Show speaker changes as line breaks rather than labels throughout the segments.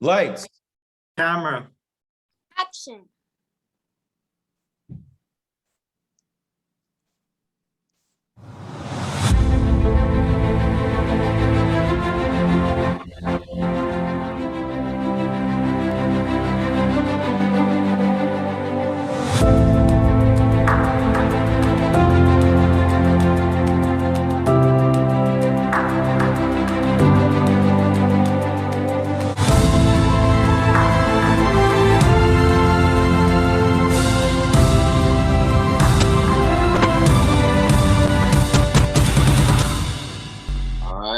Lights.
Camera.
Action.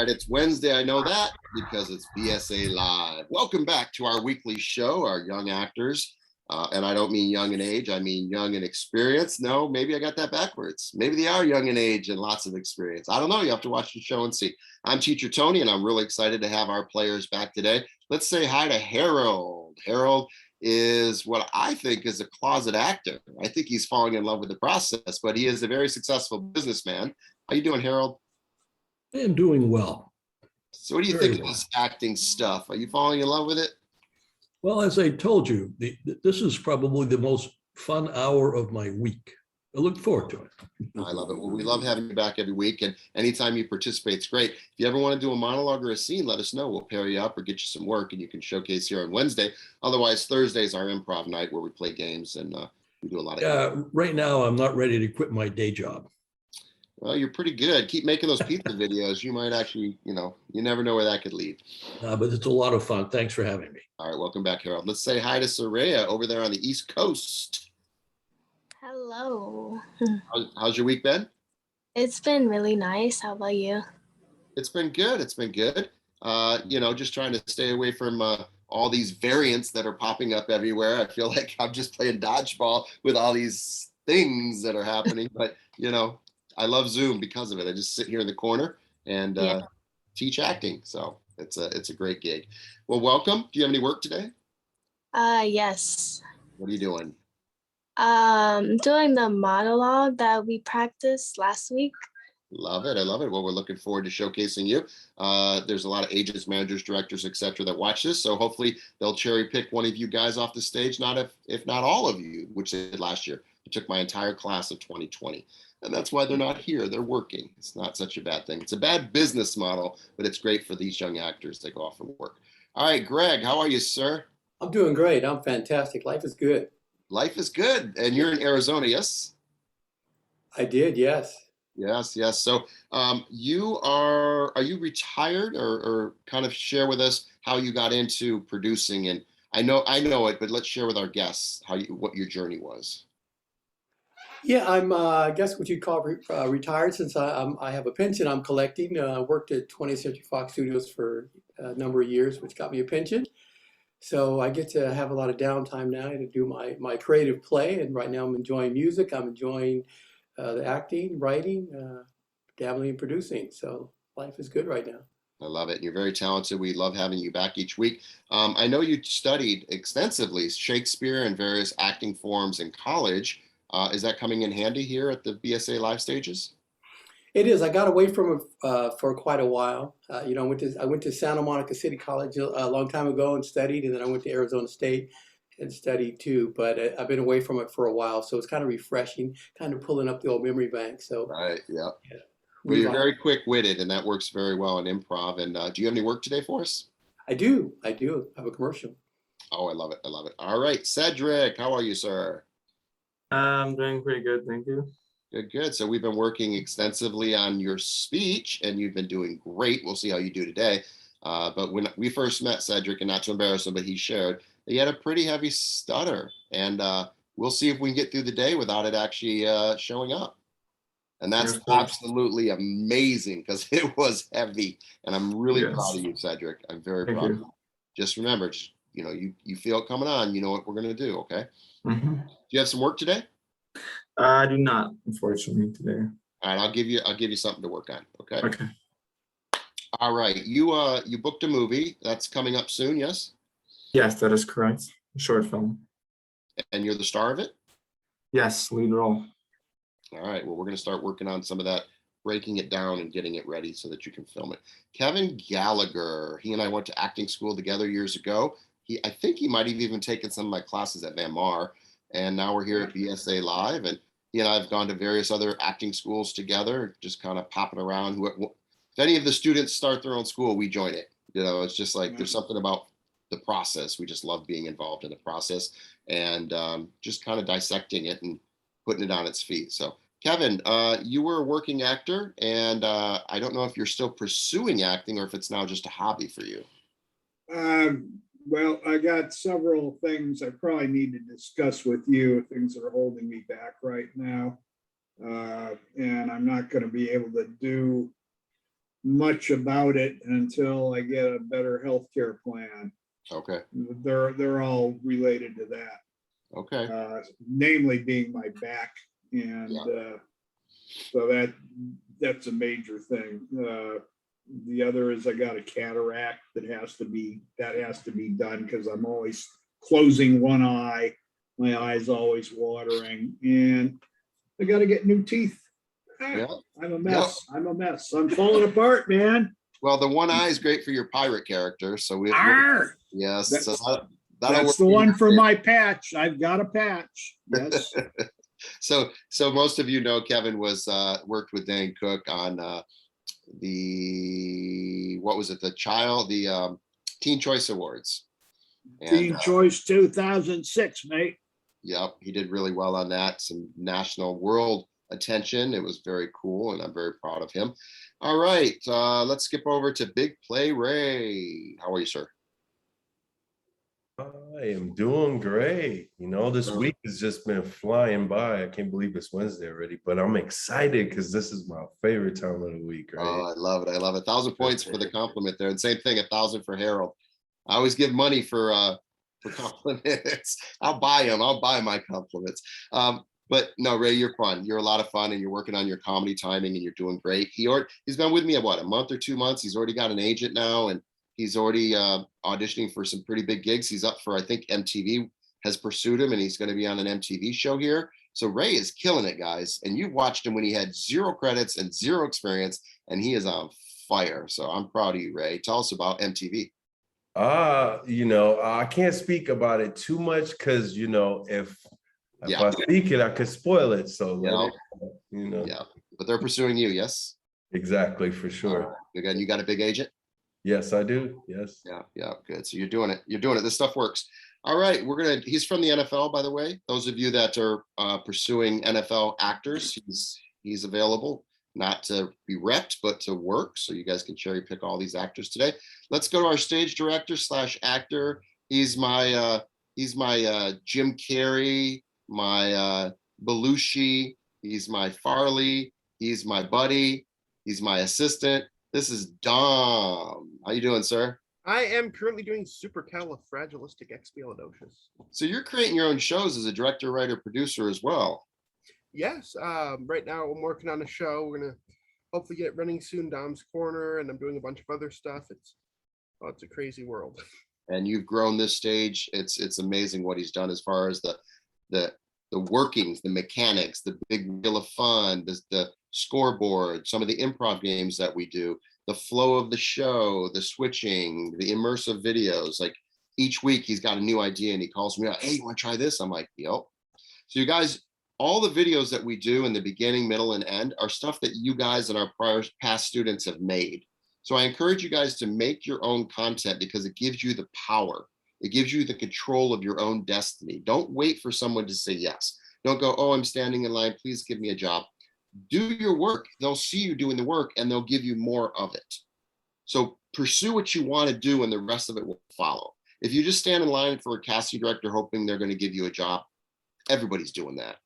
It's Wednesday, I know that, because it's BSA Live. Welcome back to our weekly show, our young actors. And I don't mean young in age, I mean young in experience. No, maybe I got that backwards. Maybe they are young in age and lots of experience. I don't know, you have to watch the show and see. I'm Teacher Tony, and I'm really excited to have our players back today. Let's say hi to Harold. Harold is what I think is a closet actor. I think he's falling in love with the process, but he is a very successful businessman. How you doing, Harold?
I am doing well.
So what do you think of this acting stuff? Are you falling in love with it?
Well, as I told you, this is probably the most fun hour of my week. I look forward to it.
I love it. Well, we love having you back every week, and anytime you participate, it's great. If you ever want to do a monologue or a scene, let us know. We'll pair you up or get you some work, and you can showcase here on Wednesday. Otherwise, Thursday is our improv night where we play games, and we do a lot of
right now, I'm not ready to quit my day job.
Well, you're pretty good. Keep making those pizza videos. You might actually, you never know where that could lead.
But it's a lot of fun. Thanks for having me.
All right, welcome back, Harold. Let's say hi to Saraya over there on the East Coast.
Hello.
How's your week been?
It's been really nice. How about you?
It's been good. It's been good. Just trying to stay away from all these variants that are popping up everywhere. I feel like I'm just playing dodgeball with all these things that are happening. But, I love Zoom because of it. I just sit here in the corner and teach acting. So it's a great gig. Well, welcome. Do you have any work today?
Yes.
What are you doing?
Doing the monologue that we practiced last week.
Love it. I love it. Well, we're looking forward to showcasing you. There's a lot of agents, managers, directors, etc. that watch this. So hopefully they'll cherry pick one of you guys off the stage, if not all of you, which they did last year. I took my entire class of 2020. And that's why they're not here. They're working. It's not such a bad thing. It's a bad business model, but it's great for these young actors that go off and work. All right, Greg, how are you, sir?
I'm doing great. I'm fantastic. Life is good.
Life is good. And you're in Arizona, yes?
I did, yes.
Yes. So are you retired or kind of share with us how you got into producing? And I know it, but let's share with our guests what your journey was.
Yeah, I'm, I guess what you'd call retired since I have a pension I'm collecting. I worked at 20th Century Fox Studios for a number of years, which got me a pension. So I get to have a lot of downtime now to do my creative play. And right now I'm enjoying music. I'm enjoying the acting, writing, dabbling in producing. So life is good right now.
I love it. You're very talented. We love having you back each week. I know you studied extensively Shakespeare and various acting forms in college. Is that coming in handy here at the BSA Live stages?
It is. I got away from it for quite a while. I went to Santa Monica City College a long time ago and studied, and then I went to Arizona State and studied too. But I've been away from it for a while, so it's kind of refreshing, kind of pulling up the old memory bank. So
right, yeah. Well, you're very quick-witted, and that works very well in improv. And do you have any work today for us?
I do. I have a commercial.
Oh, I love it. I love it. All right, Cedric, how are you, sir?
I'm doing pretty good, thank you.
Good. So we've been working extensively on your speech, and you've been doing great. We'll see how you do today. But when we first met Cedric, and not to embarrass him, but he shared that he had a pretty heavy stutter. And we'll see if we can get through the day without it actually showing up. And that's absolutely amazing because it was heavy. And I'm really proud of you, Cedric. I'm very proud of you. Just remember, you feel it coming on, you know what we're going to do, okay?
Mm-hmm.
Do you have some work today?
I do not, unfortunately, today.
All right, I'll give you something to work on, okay?
Okay.
All right, you booked a movie that's coming up soon, yes?
Yes, that is correct. A short film.
And you're the star of it?
Yes, lead role.
All right, well, we're going to start working on some of that, breaking it down and getting it ready so that you can film it. Kevin Gallagher, he and I went to acting school together years ago. I think he might have even taken some of my classes at Van Mar, and now we're here at BSA-LIVE, and he and I've gone to various other acting schools together, just kind of popping around. If any of the students start their own school, we join it. It's just like there's something about the process. We just love being involved in the process and just kind of dissecting it and putting it on its feet. So Kevin, you were a working actor, and I don't know if you're still pursuing acting or if it's now just a hobby for you.
Well, I got several things I probably need to discuss with you, things that are holding me back right now. And I'm not going to be able to do much about it until I get a better healthcare plan.
Okay.
They're all related to that.
Okay.
Namely being my back. And so that's a major thing. The other is I got a cataract that has to be done because I'm always closing one eye. My eye's always watering, and I got to get new teeth.
Yeah.
I'm a mess. I'm a mess. I'm falling apart, man.
Well, the one eye is great for your pirate character. So yes.
That's the one for my patch. I've got a patch. Yes.
So most of you know Kevin was worked with Dane Cook on the Teen Choice Awards.
Teen Choice 2006, mate.
Yep, he did really well on that. Some national world attention. It was very cool, and I'm very proud of him. All right, let's skip over to Big Play Ray. How are you, sir?
I am doing great. This week has just been flying by. I can't believe it's Wednesday already, but I'm excited because this is my favorite time of the week, right?
Oh, I love it. I love it. 1,000 points for the compliment there. And same thing, 1,000 for Harold. I always give money for compliments. I'll buy them. I'll buy my compliments. But no, Ray, you're fun. You're a lot of fun, and you're working on your comedy timing, and you're doing great. He's been with me a month or 2 months. He's already got an agent now, and he's already auditioning for some pretty big gigs. He's up for, I think MTV has pursued him, and he's going to be on an MTV show here. So Ray is killing it, guys. And you watched him when he had 0 credits and 0 experience, and he is on fire. So I'm proud of you, Ray. Tell us about MTV.
I can't speak about it too much because, if I speak it, I could spoil it. So,
Yeah, but they're pursuing you, yes?
Exactly, for sure.
Again, you got a big agent?
Yes, I do. Yes.
Yeah, good. So you're doing it. This stuff works. All right, he's from the NFL, by the way. Those of you that are pursuing NFL actors, he's available, not to be repped, but to work. So you guys can cherry pick all these actors today. Let's go to our stage director / actor. He's my Jim Carrey, my Belushi. He's my Farley. He's my buddy. He's my assistant. This is Dom. How you doing, sir?
I am currently doing supercalifragilisticexpialidocious.
So you're creating your own shows as a director, writer, producer as well.
Yes. Right now I'm working on a show. We're gonna hopefully get it running soon. Dom's Corner, and I'm doing a bunch of other stuff. It's a crazy world.
And you've grown this stage. It's amazing what he's done as far as the workings, the mechanics, the big wheel of fun, the scoreboard, some of the improv games that we do, the flow of the show, the switching, the immersive videos. Like each week he's got a new idea and he calls me out, hey, you want to try this? I'm like, yep. So you guys, all the videos that we do in the beginning, middle, and end are stuff that you guys and our past students have made. So I encourage you guys to make your own content because it gives you the power. It gives you the control of your own destiny. Don't wait for someone to say yes. Don't go, oh, I'm standing in line. Please give me a job. Do your work. They'll see you doing the work and they'll give you more of it. So pursue what you want to do and the rest of it will follow. If you just stand in line for a casting director hoping they're going to give you a job, everybody's doing that.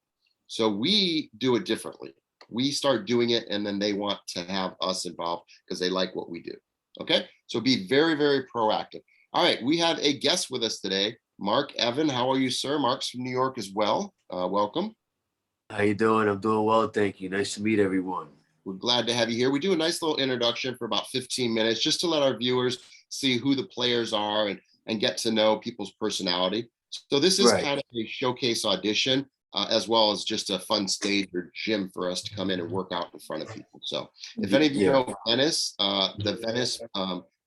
So we do it differently. We start doing it and then they want to have us involved because they like what we do. Okay, so be very, very proactive. All right, we have a guest with us today, Mark Evan. How are you, sir? Mark's from New York as well. Welcome.
How you doing? I'm doing well, thank you. Nice to meet everyone.
We're glad to have you here. We do a nice little introduction for about 15 minutes just to let our viewers see who the players are and get to know people's personality. So this is kind of a showcase audition as well as just a fun stage or gym for us to come in and work out in front of people. So if any of you know Venice, the Venice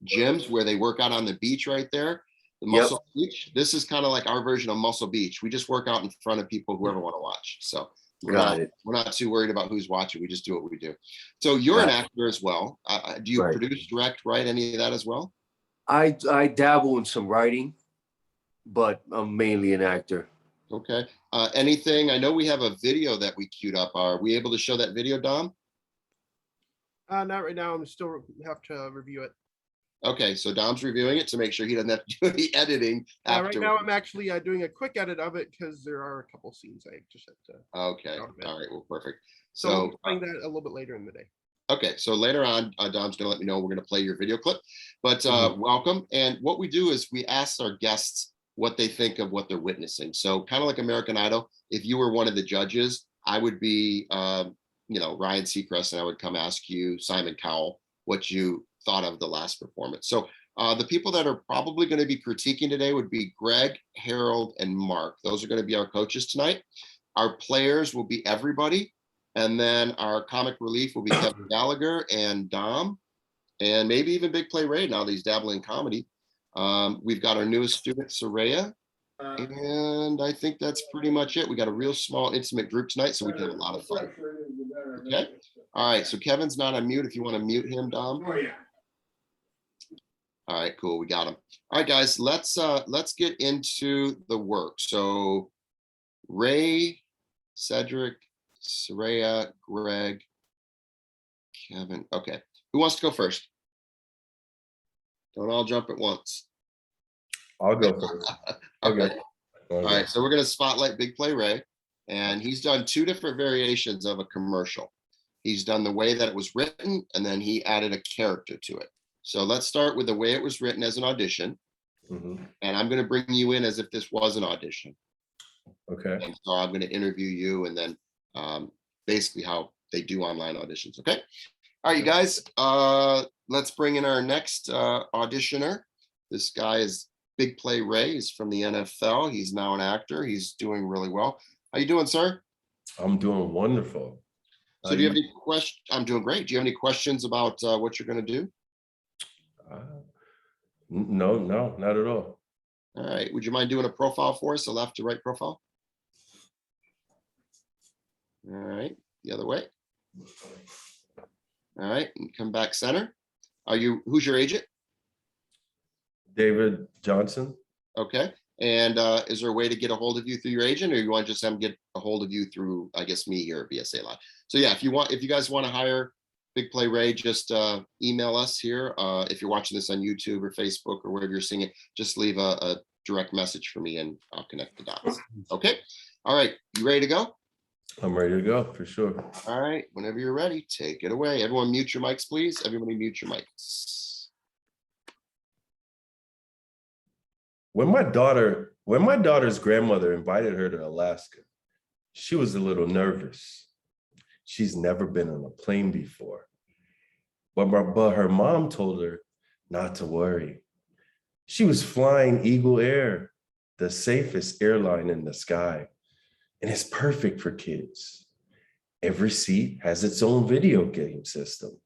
gyms where they work out on the beach right there, The Muscle Beach. This is kind of like our version of Muscle Beach. We just work out in front of people, whoever want to watch. So we're not too worried about who's watching. We just do what we do. So you're an actor as well. Do you produce, direct, write any of that as well?
I dabble in some writing, but I'm mainly an actor.
Okay. Anything? I know we have a video that we queued up. Are we able to show that video, Dom?
Not right now. I'm still have to review it.
Okay, so Dom's reviewing it to make sure he doesn't have to do any editing after.
Right now, I'm actually doing a quick edit of it because there are a couple scenes I just had to.
Okay. All right. Well, perfect.
So we'll be playing that a little bit later in the day.
Okay, so later on, Dom's going to let me know we're going to play your video clip. But welcome. And what we do is we ask our guests what they think of what they're witnessing. So kind of like American Idol, if you were one of the judges, I would be, Ryan Seacrest, and I would come ask you, Simon Cowell, what you thought of the last performance. So the people that are probably going to be critiquing today would be Greg, Harold, and Mark. Those are going to be our coaches tonight. Our players will be everybody. And then our comic relief will be Kevin Gallagher and Dom, and maybe even Big Play Ray now that he's dabbling in comedy. We've got our newest student, Saraya. And I think that's pretty much it. We got a real small, intimate group tonight, so we can have a lot of fun. Okay. All right. So Kevin's not on mute. If you want to mute him, Dom.
Oh, yeah.
All right, cool. We got him. All right, guys, let's get into the work. So Ray, Cedric, Saraya, Greg, Kevin. Okay. Who wants to go first? Don't all jump at once.
I'll go first.
Okay. All right. So we're going to spotlight Big Play Ray. And he's done two different variations of a commercial. He's done the way that it was written, and then he added a character to it. So let's start with the way it was written as an audition. And I'm going to bring you in as if this was an audition.
Okay.
And so I'm going to interview you, and then basically how they do online auditions. Okay. All right, you guys, let's bring in our next auditioner. This guy is Big Play Ray. He's from the NFL. He's now an actor. He's doing really well. How you doing, sir?
I'm doing wonderful.
So do you have any questions? I'm doing great. Do you have any questions about what you're going to do?
No, not at all.
All right. Would you mind doing a profile for us, a left to right profile? All right. The other way. All right. And come back center. Who's your agent?
David Johnson.
Okay. And is there a way to get a hold of you through your agent, or you want to just have them get a hold of you through, I guess, me here at BSA Live? So yeah, if you guys want to hire Big Play Ray, just email us here. If you're watching this on YouTube or Facebook or wherever you're seeing it, just leave a direct message for me and I'll connect the dots. Okay. All right. You ready to go?
I'm ready to go for sure.
All right. Whenever you're ready, take it away. Everyone mute your mics, please. Everybody mute your mics.
When my daughter's grandmother invited her to Alaska, she was a little nervous. She's never been on a plane before. But her mom told her not to worry. She was flying Eagle Air, the safest airline in the sky. And it's perfect for kids. Every seat has its own video game system.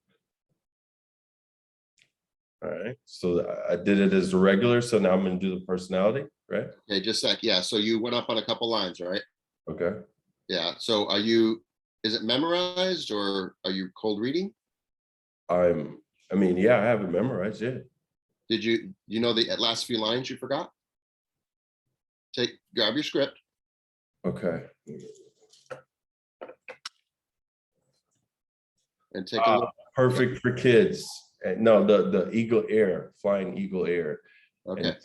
All right, so I did it as a regular, so now I'm gonna do the personality, right?
Okay, just a sec. Yeah, so you went up on a couple lines, right?
Okay.
Yeah, so is it memorized or are you cold reading?
I have it memorized, yeah.
Did you know the last few lines you forgot? Grab your script.
Okay.
And take a look.
Perfect for kids. No, the Eagle Air, flying Eagle Air.
Okay.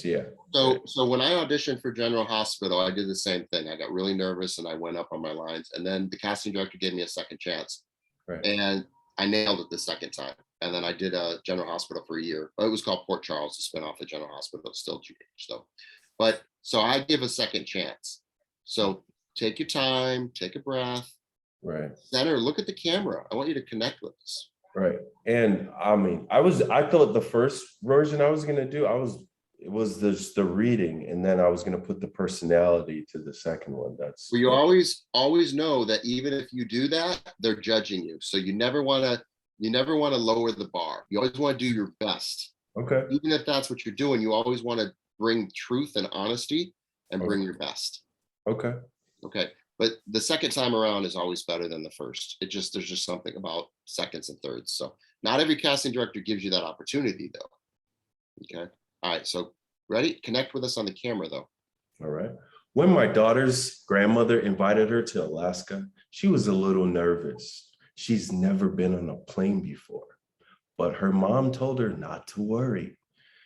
Yeah.
So when I auditioned for General Hospital, I did the same thing. I got really nervous and I went up on my lines, and then the casting director gave me a second chance.
Right.
And I nailed it the second time. And then I did a General Hospital for a year. It was called Port Charles, the spinoff of General Hospital, still GH though. But so I give a second chance. So take your time, take a breath.
Right.
Center, look at the camera. I want you to connect with us.
Right. And I thought the first version I was gonna do, it was just the reading, and then I was gonna put the personality to the second one.
Well, you always know that even if you do that, they're judging you. So you never wanna lower the bar. You always want to do your best.
Okay.
Even if that's what you're doing, you always want to bring truth and honesty and bring your best.
Okay.
Okay. But the second time around is always better than the first. There's just something about seconds and thirds. So not every casting director gives you that opportunity though. Okay. All right. So ready? Connect with us on the camera though.
All right. When my daughter's grandmother invited her to Alaska, she was a little nervous. She's never been on a plane before, but her mom told her not to worry.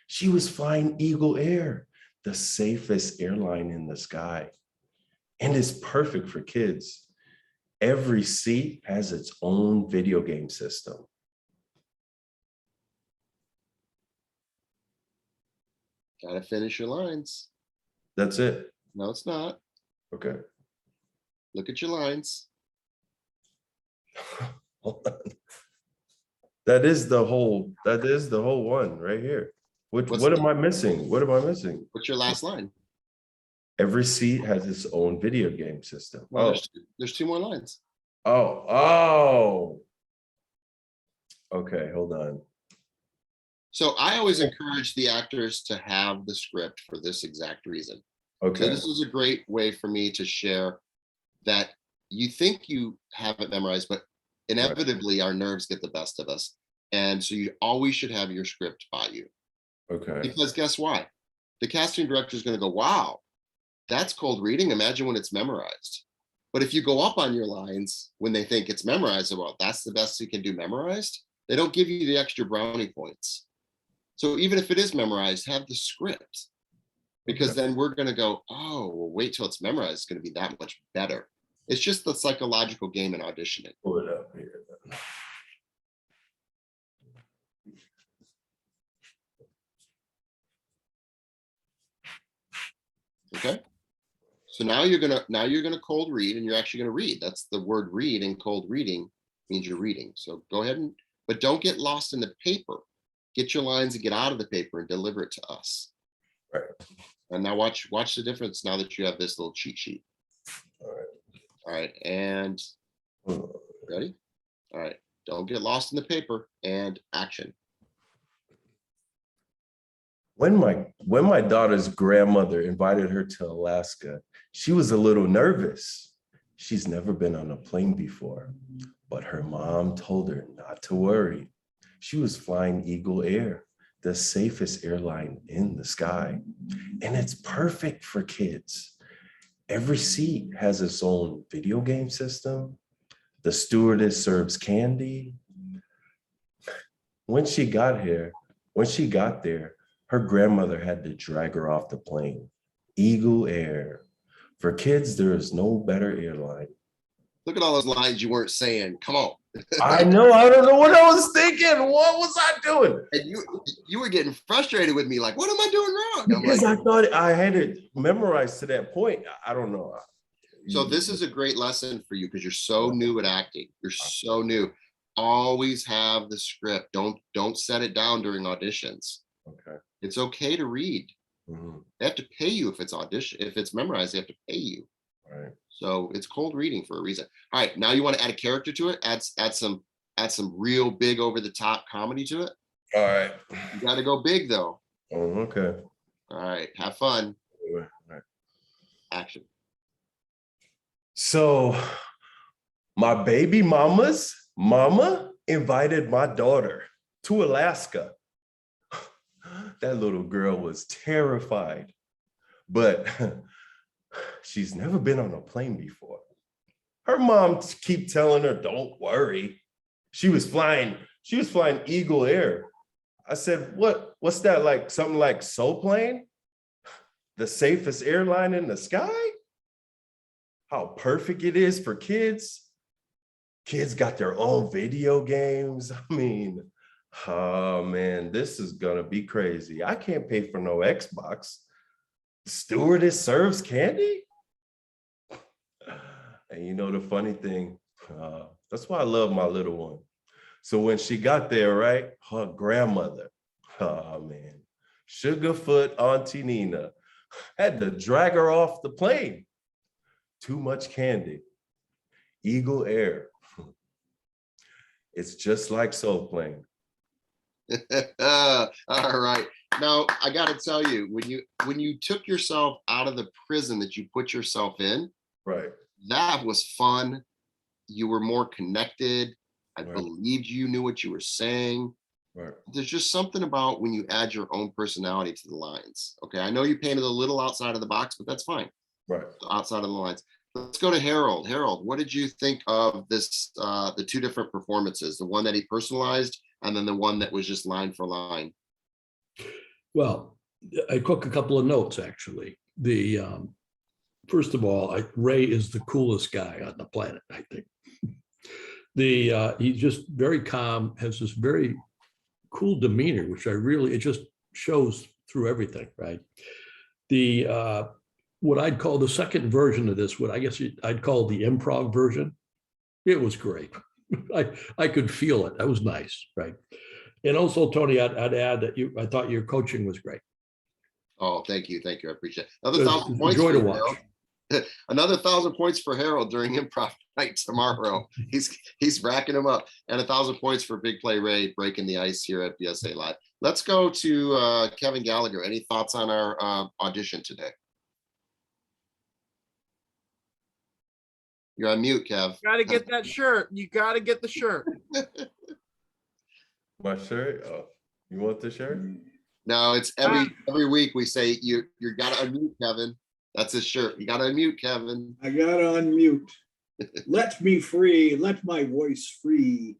She was flying Eagle Air, the safest airline in the sky. And it's perfect for kids. Every seat has its own video game system.
Gotta finish your lines.
That's it.
No, it's not.
Okay.
Look at your lines.
Hold on. That is the whole one right here. What am I missing? What am I missing?
What's your last line?
Every seat has its own video game system.
Well, there's two more lines.
Oh. Okay, hold on.
So I always encourage the actors to have the script for this exact reason.
Okay.
So this is a great way for me to share that you think you have it memorized, but inevitably our nerves get the best of us. And so you always should have your script by you.
Okay.
Because guess why? The casting director is going to go, wow, that's cold reading. Imagine when it's memorized. But if you go up on your lines when they think it's memorized, well, that's the best you can do memorized. They don't give you the extra brownie points. So even if it is memorized, have the script. Because then we're going to go, oh, well, wait till it's memorized. It's going to be that much better. It's just the psychological game in auditioning.
Pull it up here.
Okay. So now you're gonna cold read, and you're actually gonna read. That's the word read, and cold reading means you're reading. So go ahead but don't get lost in the paper. Get your lines and get out of the paper and deliver it to us.
Right.
And now watch the difference now that you have this little cheat sheet. All right, and ready? All right, don't get lost in the paper, and action.
When my daughter's grandmother invited her to Alaska, she was a little nervous. She's never been on a plane before, but her mom told her not to worry. She was flying Eagle Air, the safest airline in the sky. And it's perfect for kids. Every seat has its own video game system. The stewardess serves candy. When she got there, her grandmother had to drag her off the plane. Eagle Air. For kids, there is no better airline.
Look at all those lines you weren't saying. Come on.
I know. I don't know what I was thinking. What was I doing?
And you were getting frustrated with me, like, what am I doing wrong?
Because I thought I had it memorized to that point. I don't know.
So this is a great lesson for you because you're so new at acting. You're so new. Always have the script. Don't set it down during auditions.
Okay.
It's okay to read.
Mm-hmm.
They have to pay you if it's audition. If it's memorized, they have to pay you.
Right.
So it's cold reading for a reason. All right, now you want to add a character to it. Add some real big over the top comedy to it.
All right.
You got to go big though.
Oh, okay.
All right, have fun.
All right.
Action.
So my baby mama's mama invited my daughter to Alaska. That little girl was terrified, but she's never been on a plane before. Her mom keep telling her, don't worry. She was flying Eagle Air. I said, what's that, like something like Soul Plane? The safest airline in the sky? How perfect it is for kids. Kids got their own video games. I mean, oh man, this is gonna be crazy. I can't pay for no Xbox. The stewardess serves candy? And you know the funny thing, that's why I love my little one. So when she got there, right, her grandmother, oh man, Sugarfoot Auntie Nina, had to drag her off the plane. Too much candy. Eagle Air. It's just like Soul Plane.
All right. Now I got to tell you, when you took yourself out of the prison that you put yourself in,
Right.
that was fun. You were more connected. I
Right.
believed you knew what you were saying.
Right.
There's just something about when you add your own personality to the lines. Okay, I know you painted a little outside of the box, but that's fine.
Right.
Outside of the lines. Let's go to Harold. Harold, what did you think of this? The two different performances, the one that he personalized, and then the one that was just line for line.
Well, I took a couple of notes, actually. First of all, Ray is the coolest guy on the planet, I think. He's just very calm, has this very cool demeanor, which it just shows through everything, right? What I'd call the second version of this, what I guess I'd call the improv version, it was great. I could feel it. That was nice, right? And also, Tony, I'd add that I thought your coaching was great.
Oh, thank you. I appreciate it. Another
It was
1,000
a
points
joy
for
to
you,
watch.
Harold. Another 1,000 points for Harold during improv night tomorrow. He's racking them up, and 1,000 points for Big Play Ray breaking the ice here at BSA Live. Let's go to Kevin Gallagher. Any thoughts on our audition today? You're on mute, Kev.
Gotta get that shirt. You gotta get the shirt.
My shirt. Oh, you want the shirt?
No, it's every week we say you gotta unmute Kevin. That's his shirt. You gotta unmute Kevin.
I gotta unmute. Let me free. Let my voice free.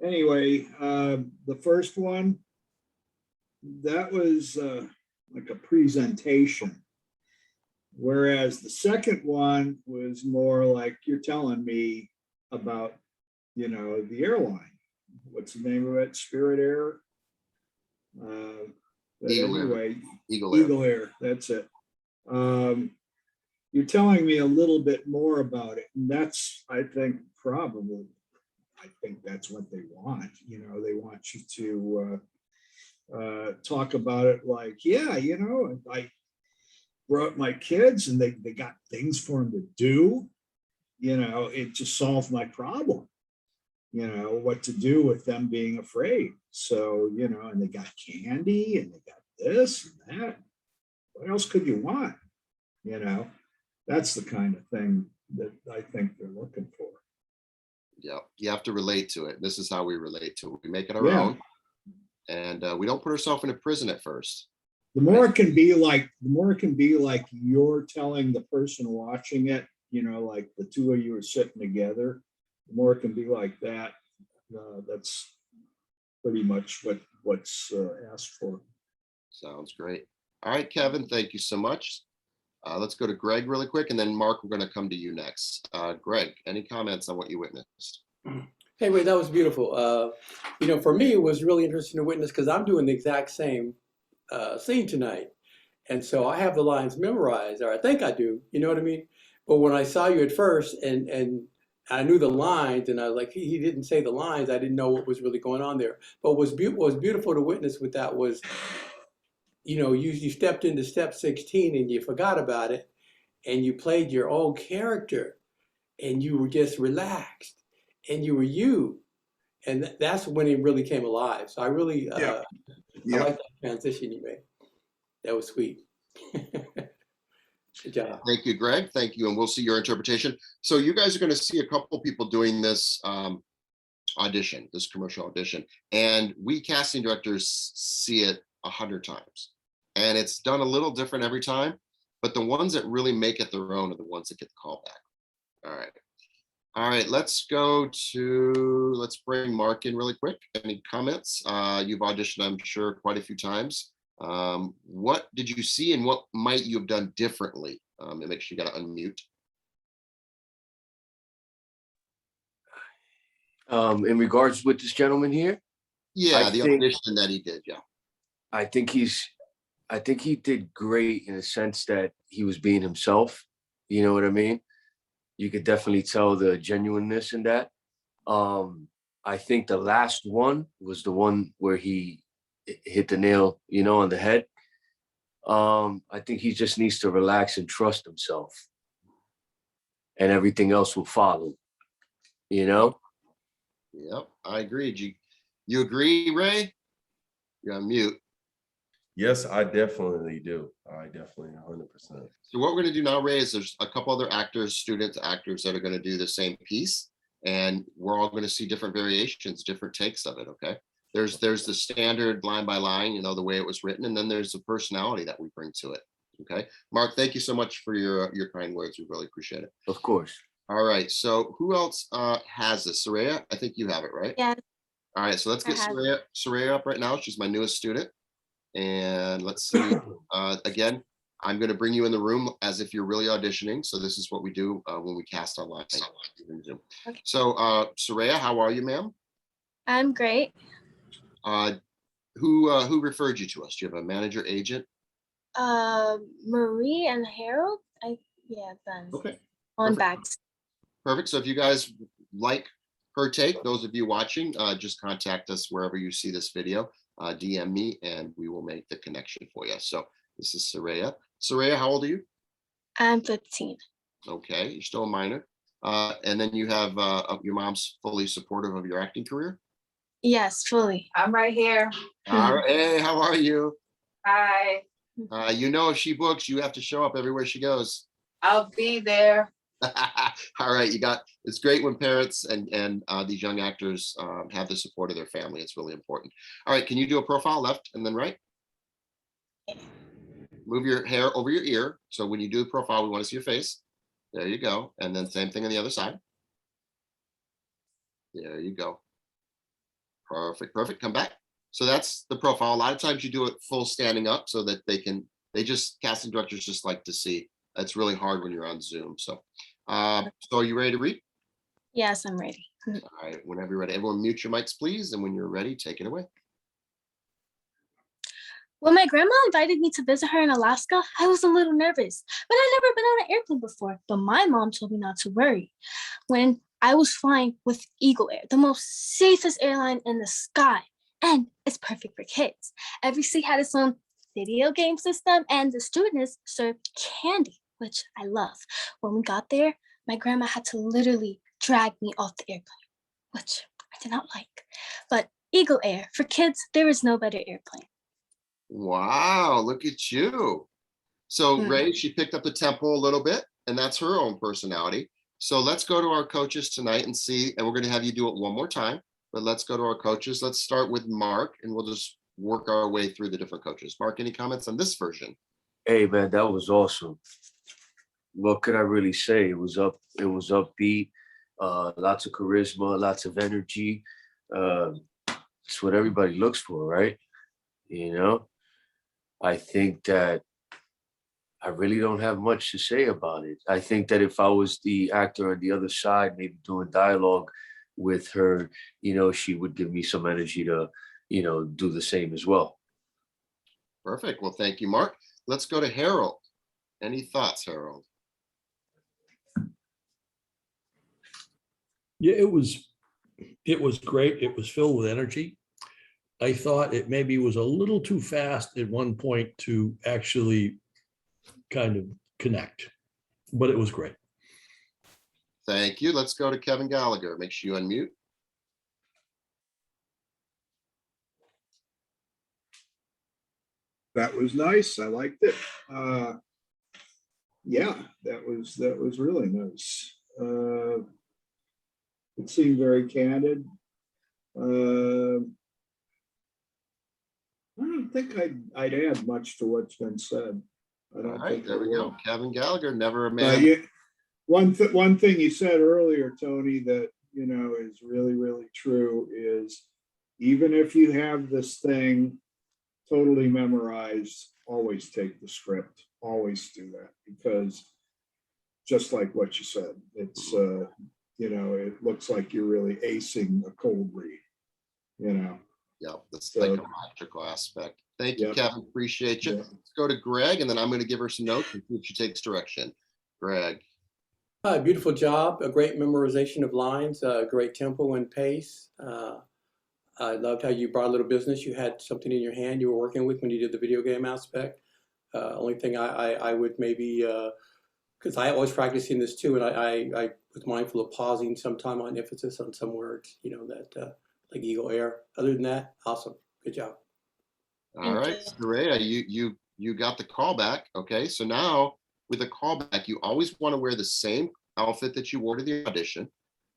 Anyway, the first one, that was like a presentation. Whereas the second one was more like you're telling me about, the airline. What's the name of it? Spirit Air? Eagle Air. That's it. You're telling me a little bit more about it. And that's, I think that's what they want. They want you to talk about it like, I brought my kids and they got things for them to do. It just solved my problem. What to do with them being afraid. So, and they got candy and they got this and that. What else could you want? That's the kind of thing that I think they're looking for.
Yeah, you have to relate to it. This is how we relate to it. We make it our own, and we don't put ourselves in a prison at first.
The more it can be like you're telling the person watching it, like the two of you are sitting together. The more it can be like that, that's pretty much what's asked for.
Sounds great. All right, Kevin, thank you so much. Let's go to Greg really quick, and then Mark, we're going to come to you next. Greg, any comments on what you witnessed?
Hey, wait, that was beautiful. For me, it was really interesting to witness because I'm doing the exact same scene tonight. And so I have the lines memorized, or I think I do, you know what I mean? But when I saw you at first and I knew the lines and I was like, he didn't say the lines, I didn't know what was really going on there. But what was beautiful to witness with that was, you stepped into step 16 and you forgot about it and you played your own character and you were just relaxed and you were you. And that's when it really came alive. So I really, I like that transition you made. That was sweet. Good job.
Thank you, Greg. Thank you. And we'll see your interpretation. So you guys are going to see a couple people doing this audition, this commercial audition. And we casting directors see it 100 times. And it's done a little different every time. But the ones that really make it their own are the ones that get the call back. All right, let's bring Mark in really quick. Any comments? You've auditioned, I'm sure, quite a few times. What did you see and what might you have done differently? And make sure you got to unmute.
In regards with this gentleman here?
Yeah, the audition that he did, yeah.
I think he did great in the sense that he was being himself. You know what I mean? You could definitely tell the genuineness in that. I think the last one was the one where he hit the nail, on the head. I think he just needs to relax and trust himself. And everything else will follow,
Yep, I agree. You agree, Ray? You're on mute.
Yes, I definitely do. I definitely 100%.
So what we're going to do now, Ray, is there's a couple other actors, student actors that are going to do the same piece, and we're all going to see different variations, different takes of it. Okay. There's the standard line by line, you know, the way it was written, and then there's the personality that we bring to it. Okay. Mark, thank you so much for your kind words. We really appreciate it.
Of course.
All right. So who else has this? Saraya, I think you have it, right?
Yeah.
All right. So let's get
I have
Saraya up right now. She's my newest student. And let's see. Again, I'm going to bring you in the room as if you're really auditioning. So this is what we do when we cast online.
Okay.
So Saraya, how are you, ma'am?
I'm great.
Who referred you to us? Do you have a manager, agent?
Marie and Harold. Then
Okay.
on
Perfect.
back.
Perfect. So if you guys like her take, those of you watching, just contact us wherever you see this video. DM me and we will make the connection for you. So this is Saraya. Saraya, how old are you?
I'm 15.
Okay, you're still a minor. And then you have your mom's fully supportive of your acting career.
Yes, fully.
I'm right here.
All right. Hey, how are you?
Hi.
You know, if she books, you have to show up everywhere she goes.
I'll be there.
All right, it's great when parents and these young actors have the support of their family. It's really important. All right, can you do a profile left and then right? Move your hair over your ear. So when you do the profile, we want to see your face. There you go. And then same thing on the other side. There you go. Perfect, perfect. Come back. So that's the profile. A lot of times you do it full standing up so that casting directors just like to see. It's really hard when you're on Zoom. So, so are you ready to read?
Yes, I'm ready.
All right, whenever you're ready. Everyone mute your mics, please. And when you're ready, take it away.
When my grandma invited me to visit her in Alaska, I was a little nervous, but I'd never been on an airplane before. But my mom told me not to worry. When I was flying with Eagle Air, the most safest airline in the sky, and it's perfect for kids. Every seat had its own video game system, and the stewardess served candy, which I love. When we got there, my grandma had to literally drag me off the airplane, which I did not like. But Eagle Air, for kids, there is no better airplane.
Wow, look at you. So Ray, she picked up the tempo a little bit, and that's her own personality. So let's go to our coaches tonight and see, and we're going to have you do it one more time, but let's go to our coaches. Let's start with Mark, and we'll just work our way through the different coaches. Mark, any comments on this version?
Hey man, that was awesome. What could I really say? It was upbeat, lots of charisma, lots of energy. It's what everybody looks for, right? You know, I think that I really don't have much to say about it. I think that if I was the actor on the other side, maybe doing dialogue with her, you know, she would give me some energy to, you know, do the same as well.
Perfect. Well, thank you, Mark. Let's go to Harold. Any thoughts, Harold?
Yeah, it was great. It was filled with energy. I thought it maybe was a little too fast at one point to actually kind of connect, but it was great.
Thank you. Let's go to Kevin Gallagher. Make sure you unmute.
That was nice. I liked it. Yeah, that was really nice. It seemed very candid. I don't think I'd add much to what's been said. I don't
All right,
think
there
I
we
will.
go. Kevin Gallagher, never a man.
Yeah, one thing you said earlier, Tony, that is really, really true is even if you have this thing totally memorized, always take the script. Always do that, because just like what you said, it's it looks like you're really acing a cold read.
Yeah, that's the psychological aspect. Thank you, Kevin. Appreciate you. Let's go to Greg, and then I'm going to give her some notes and see if she takes direction. Greg.
Hi, beautiful job. A great memorization of lines, great tempo and pace. I loved how you brought a little business. You had something in your hand you were working with when you did the video game aspect. Only thing I would maybe, because I always practicing this too, and I was mindful of pausing sometime on emphasis on some words, that like Eagle Air. Other than that, awesome. Good job.
All right, Saraya, you got the callback. Okay, so now with a callback, you always want to wear the same outfit that you wore to the audition.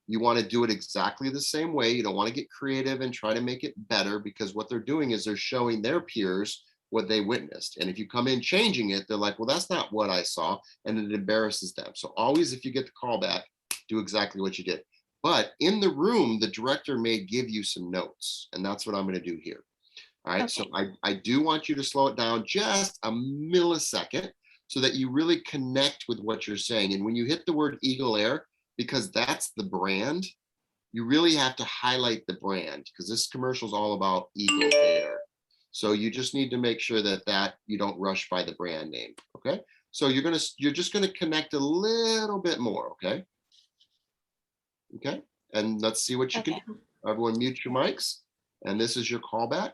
You want to do it exactly the same way. You don't want to get creative and try to make it better, because what they're doing is they're showing their peers what they witnessed. And if you come in changing it, they're like, well, that's not what I saw. And it embarrasses them. So always, if you get the callback, do exactly what you did. But in the room, the director may give you some notes. And that's what I'm going to do here. All right. So I do want you to slow it down just a millisecond so that you really connect with what you're saying. And when you hit the word Eagle Air, because that's the brand, you really have to highlight the brand, because this commercial is all about Eagle Air. So you just need to make sure that you don't rush by the brand name. Okay. So you're just gonna connect a little bit more. Okay. Okay. And let's see what you can do. Everyone mute your mics. And this is your callback.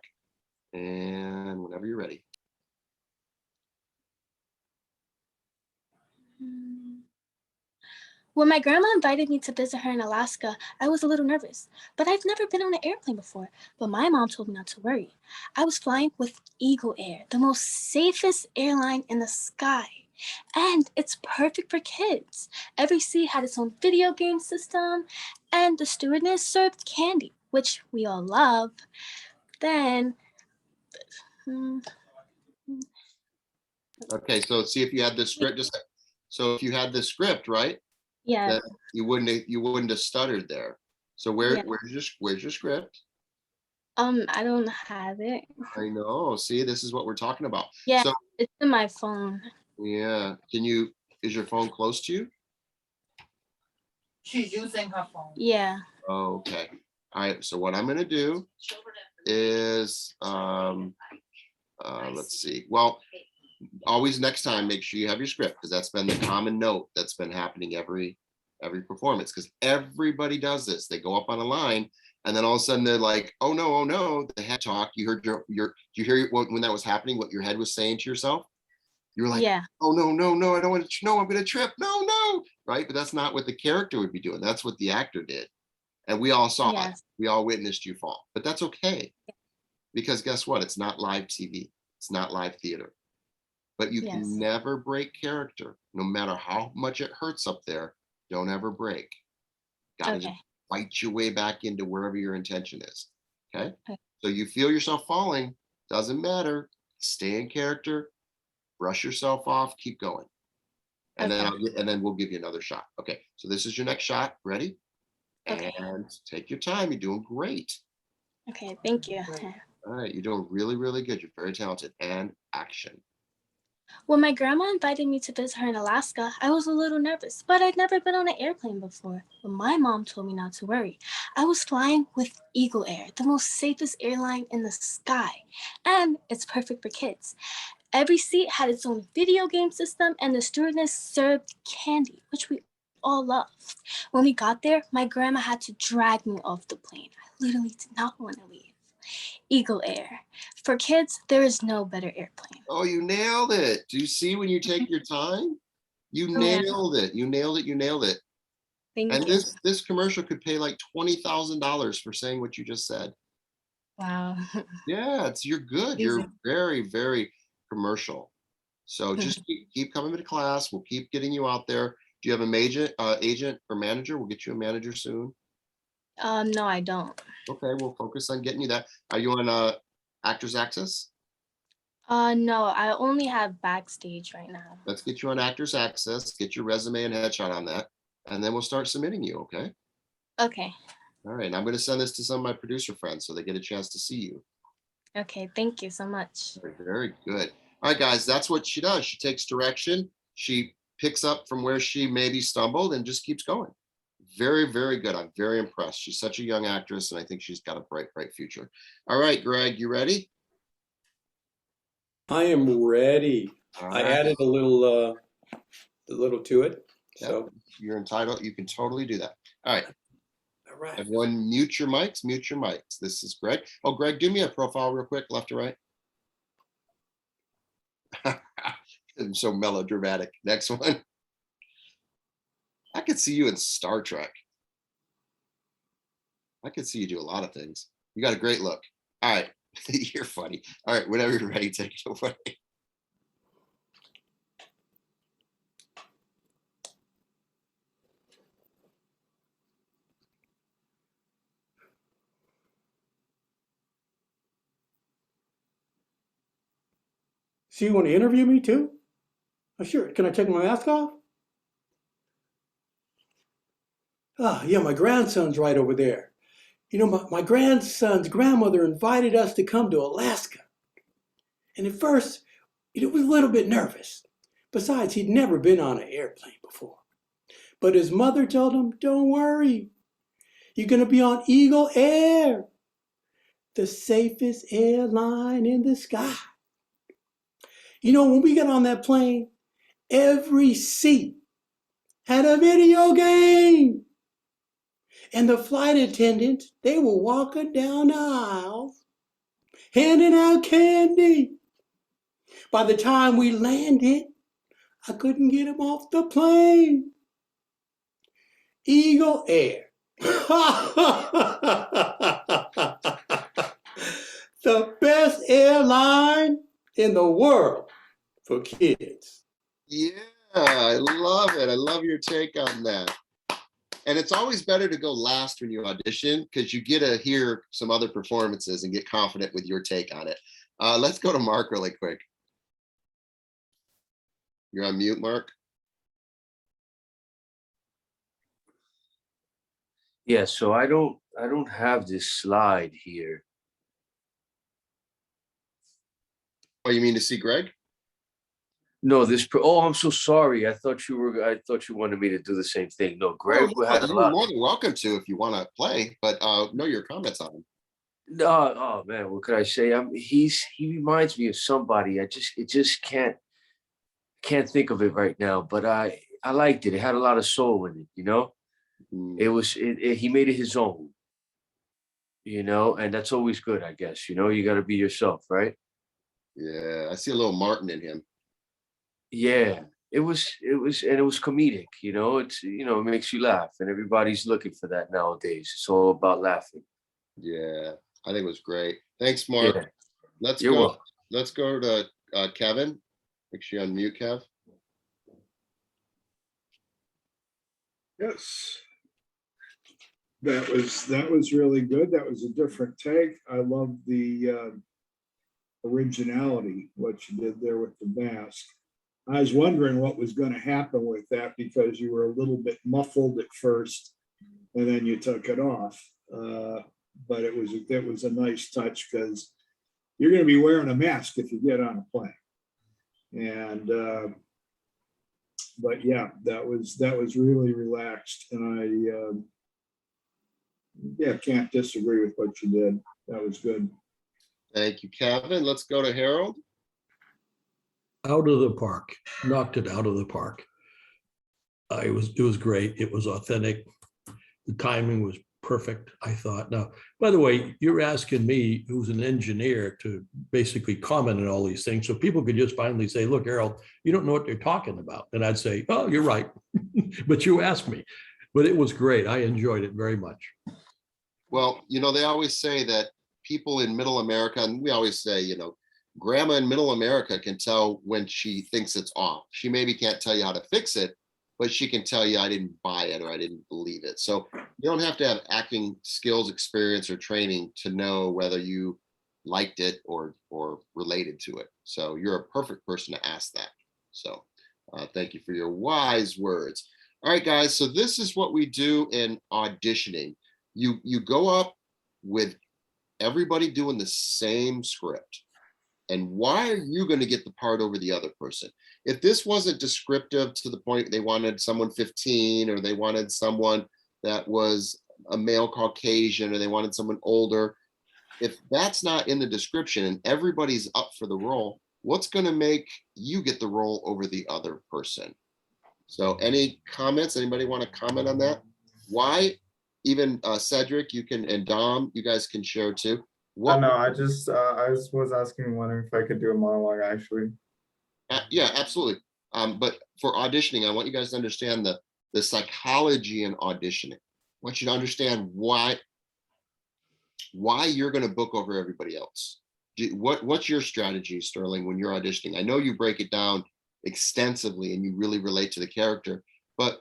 And whenever you're ready.
When my grandma invited me to visit her in Alaska, I was a little nervous, but I've never been on an airplane before. But my mom told me not to worry. I was flying with Eagle Air, the most safest airline in the sky. And it's perfect for kids. Every seat had its own video game system, and the stewardess served candy, which we all love. Then,
Okay, so see if you had the script. So if you had the script, right?
yeah,
That you wouldn't have stuttered there. So where's your script?
I don't have it.
I know. See, this is what we're talking about.
Yeah,
So
it's in my phone.
yeah, is your phone close to you?
She's using her phone.
Yeah.
Oh, okay. All right. So what I'm gonna do is let's see. Well, always next time make sure you have your script, because that's been the common note that's been happening every performance, because everybody does this. They go up on a line and then all of a sudden they're like, oh no, the head talk. You heard you hear when that was happening, what your head was saying to yourself? You were like,
yeah,
oh no, I don't want to, no, I'm gonna trip, no, right? But that's not what the character would be doing. That's what the actor did. And we all saw it. We all witnessed you fall. But that's okay. Because guess what? It's not live TV. It's not live theater. But you can never break character, no matter how much it hurts up there. Don't ever break. Gotta just fight your way back into wherever your intention is. Okay. So you feel yourself falling, doesn't matter. Stay in character, brush yourself off, keep going. And then we'll give you another shot. Okay. So this is your next shot. Ready? And take your time. You're doing great.
Okay, thank you.
All right. You're doing really, really good. You're very talented. And action.
When my grandma invited me to visit her in Alaska, I was a little nervous, but I'd never been on an airplane before. But my mom told me not to worry. I was flying with Eagle Air, the most safest airline in the sky, and it's perfect for kids. Every seat had its own video game system, and the stewardess served candy, which we all loved. When we got there, my grandma had to drag me off the plane. I literally did not want to leave. Eagle Air. For kids, there is no better airplane.
Oh, you nailed it. Do you see when you take your time? You nailed it. You nailed it.
Thank you.
And this commercial could pay like $20,000 for saying what you just said.
Wow.
Yeah, you're good. You're very, very commercial. So just keep coming to class. We'll keep getting you out there. Do you have a agent or manager? We'll get you a manager soon.
No, I don't.
Okay, we'll focus on getting you that. Are you on Actors Access?
No, I only have Backstage right now.
Let's get you on Actors Access, get your resume and headshot on that, and then we'll start submitting you, okay?
Okay.
All right, and I'm gonna send this to some of my producer friends so they get a chance to see you.
Okay, thank you so much.
Very good. All right, guys, that's what she does. She takes direction. She picks up from where she maybe stumbled and just keeps going. Very, very good. I'm very impressed. She's such a young actress, and I think she's got a bright, bright future. All right, Greg, you ready?
I am ready. I added a little to it.
Yep.
So
You're entitled. You can totally do that. All right.
all right.
Everyone mute your mics. Mute your mics. This is Greg. Oh, Greg, do me a profile real quick, left to right. I'm so melodramatic. Next one. I could see you in Star Trek. I could see you do a lot of things. You got a great look. All right. You're funny. All right, whenever you're ready, take it away.
So you want to interview me too? Oh, sure. Can I take my mask off? Ah, yeah, my grandson's right over there. You know, my grandson's grandmother invited us to come to Alaska. And at first, it was a little bit nervous. Besides, he'd never been on an airplane before. But his mother told him, don't worry. You're going to be on Eagle Air, the safest airline in the sky. You know, when we got on that plane, every seat had a video game. And the flight attendants, they were walking down the aisles, handing out candy. By the time we landed, I couldn't get him off the plane. Eagle Air. The best airline in the world for kids.
Yeah, I love it. I love your take on that. And it's always better to go last when you audition because you get to hear some other performances and get confident with your take on it. Let's go to Mark really quick. You're on mute, Mark.
Yeah, so I don't have this slide here.
Oh, you mean to see Greg?
No, oh, I'm so sorry. I thought you wanted me to do the same thing. No, Greg had a
You're
lot.
more than welcome to if you want to play, but know your comments on him.
No, oh man, what could I say? He reminds me of somebody. I just can't think of it right now. But I liked it. It had a lot of soul in it, you know. He made it his own, you know, and that's always good, I guess. You know, you got to be yourself, right?
Yeah, I see a little Martin in him.
Yeah, it was comedic, you know. It's, you know, it makes you laugh, and everybody's looking for that nowadays. It's all about laughing.
Yeah, I think it was great. Thanks, Mark.
Yeah.
Let's
You're
go.
welcome.
Let's go to Kevin. Make sure you unmute, Kev.
Yes. That was really good. That was a different take. I love the originality, what you did there with the mask. I was wondering what was going to happen with that because you were a little bit muffled at first and then you took it off. But it was a nice touch because you're going to be wearing a mask if you get on a plane. And but yeah, that was really relaxed, and I can't disagree with what you did. That was good.
Thank you, Kevin. Let's go to Harold.
Out of the park, knocked it out of the park. It was great. It was authentic. The timing was perfect, I thought. Now, by the way, you're asking me, who's an engineer, to basically comment on all these things. So people could just finally say, look, Harold, you don't know what they're talking about. And I'd say, oh, you're right. But you asked me. But it was great. I enjoyed it very much.
Well, you know, they always say that people in middle America, and we always say, you know, grandma in middle America can tell when she thinks it's off. She maybe can't tell you how to fix it, but she can tell you I didn't buy it or I didn't believe it. So you don't have to have acting skills, experience, or training to know whether you liked it or related to it. So you're a perfect person to ask that. So thank you for your wise words. All right, guys. So this is what we do in auditioning. You go up with everybody doing the same script. And why are you going to get the part over the other person? If this wasn't descriptive to the point they wanted someone 15 or they wanted someone that was a male Caucasian or they wanted someone older, if that's not in the description and everybody's up for the role, what's going to make you get the role over the other person? So any comments? Anybody want to comment on that? Why? Even Cedric, you can, and Dom, you guys can share too.
No, I was asking, wondering if I could do a monologue actually.
Yeah, absolutely. But for auditioning, I want you guys to understand the psychology in auditioning. I want you to understand why you're going to book over everybody else. what's your strategy, Sterling, when you're auditioning? I know you break it down extensively and you really relate to the character, but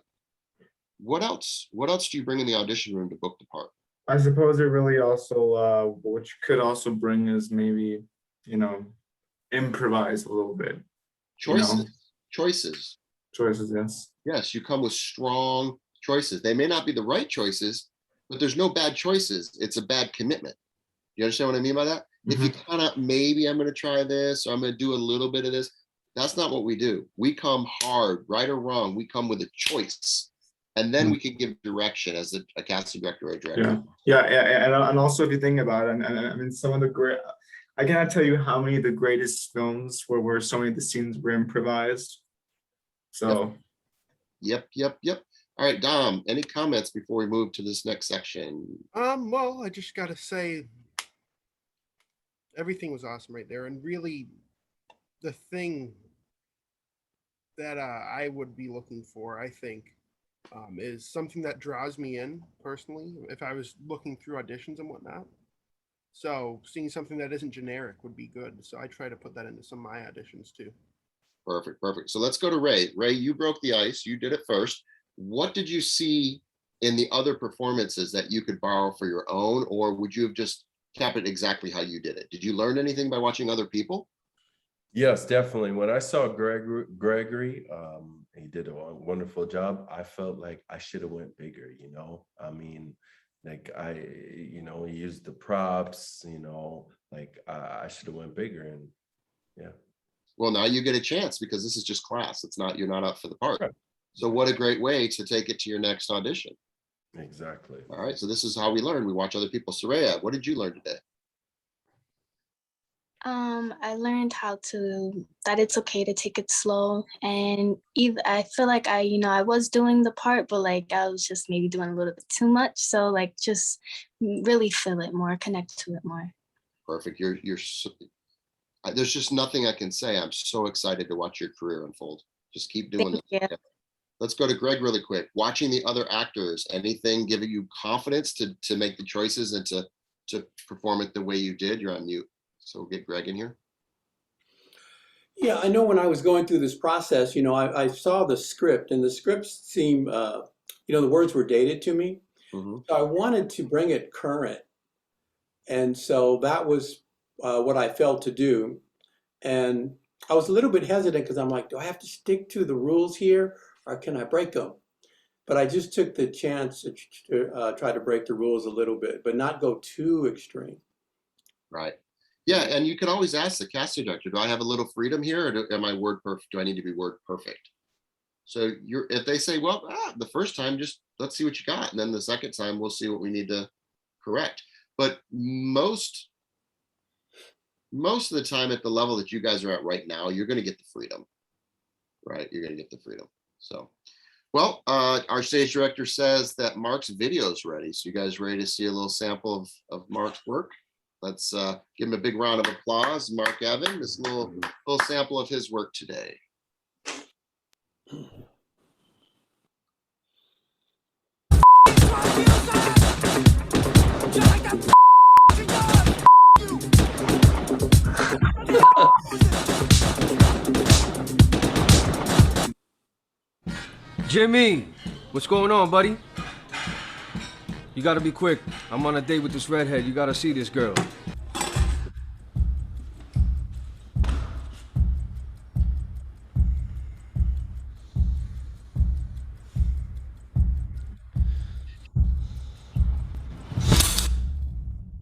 what else do you bring in the audition room to book the part?
I suppose it really also, what you could also bring is maybe, improvise a little bit.
Choices,
Yes.
yes, you come with strong choices. They may not be the right choices, but there's no bad choices. It's a bad commitment. You understand what I mean by that? If you kind of, maybe I'm going to try this, or I'm going to do a little bit of this, that's not what we do. We come hard, right or wrong. We come with a choice, and then we can give direction as a casting director or director.
Yeah. And also, if you think about it, and I mean, some of the great, I cannot tell you how many of the greatest films where so many of the scenes were improvised. So.
Yep. All right, Dom, any comments before we move to this next section?
Well, I just got to say, everything was awesome right there. And really, the thing that I would be looking for, I think, is something that draws me in personally, if I was looking through auditions and whatnot. So seeing something that isn't generic would be good. So I try to put that into some of my auditions too.
Perfect. So let's go to Ray. Ray, you broke the ice. You did it first. What did you see in the other performances that you could borrow for your own, or would you have just kept it exactly how you did it? Did you learn anything by watching other people?
Yes, definitely. When I saw Gregory, he did a wonderful job. I felt like I should have went bigger, I mean, like he used the props, like I should have went bigger, and yeah.
Well, now you get a chance because this is just class. You're not up for the part.
Right.
So what a great way to take it to your next audition.
Exactly.
All right. So this is how we learn. We watch other people. Saraya, what did you learn today?
I learned that it's okay to take it slow, and I feel like I was doing the part, but like I was just maybe doing a little bit too much. So like just really feel it more, connect to it more.
Perfect. There's just nothing I can say. I'm so excited to watch your career unfold. Just keep doing this.
Thank you.
Let's go to Greg really quick. Watching the other actors, anything giving you confidence to make the choices and to perform it the way you did? You're on mute. So we'll get Greg in here.
Yeah, I know when I was going through this process, I saw the script, and the scripts seemed, the words were dated to me. So I wanted to bring it current. And so that was what I felt to do. And I was a little bit hesitant because I'm like, do I have to stick to the rules here, or can I break them? But I just took the chance to try to break the rules a little bit, but not go too extreme.
Right. Yeah, and you can always ask the casting director, do I have a little freedom here, or am I word perfect? Do I need to be word perfect? So if they say, well, the first time, just let's see what you got. And then the second time, we'll see what we need to correct. But most of the time at the level that you guys are at right now, you're going to get the freedom, right? You're going to get the freedom. So, well, our stage director says that Mark's video is ready. So you guys ready to see a little sample of Mark's work? Let's give him a big round of applause. Mark Evan, this little sample of his work today.
Jimmy, what's going on, buddy? You gotta be quick. I'm on a date with this redhead. You gotta see this girl.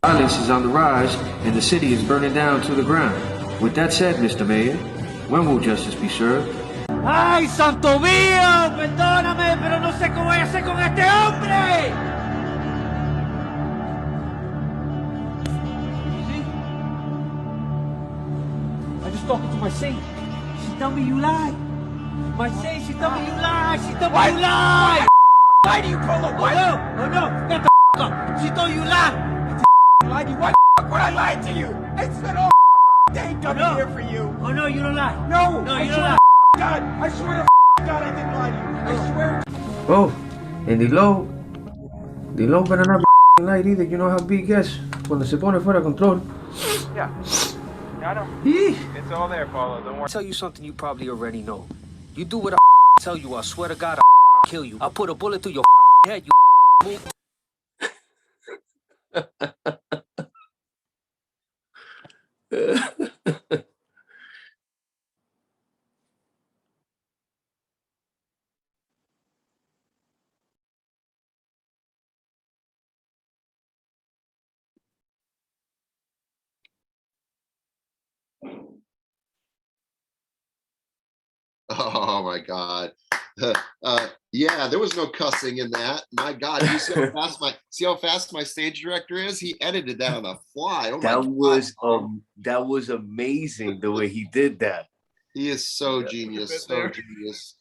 Violence is on the rise, and the city is burning down to the ground. With that said, Mr. Mayor, when will justice be served?
¡Ay, santo mío! Perdóname, pero no sé cómo voy a hacer con este hombre. I just talking to my saint. She tell me you lie. My saint, she tell me you lie. She tell me you lie. Why do you call her? Why? Oh no, get the up. She told you lie. Why would I lie to you? I spent all day coming here for you. Oh no, you don't lie. No, you don't lie. God, I swear to God I didn't lie to you. I swear.
Oh, and the low better not be light either. You know how big gets cuando se pone fuera de control.
Yeah. It's all there, Paulo. Don't worry.
I'll tell you something you probably already know. You do what I tell you, I swear to God, I'll kill you. I'll put a bullet through your head, you move.
Oh my God. Yeah, there was no cussing in that. My God, you see how fast my stage director is? He edited that on the fly. Oh my God.
That was amazing the way he did that.
He is so genius, so genius.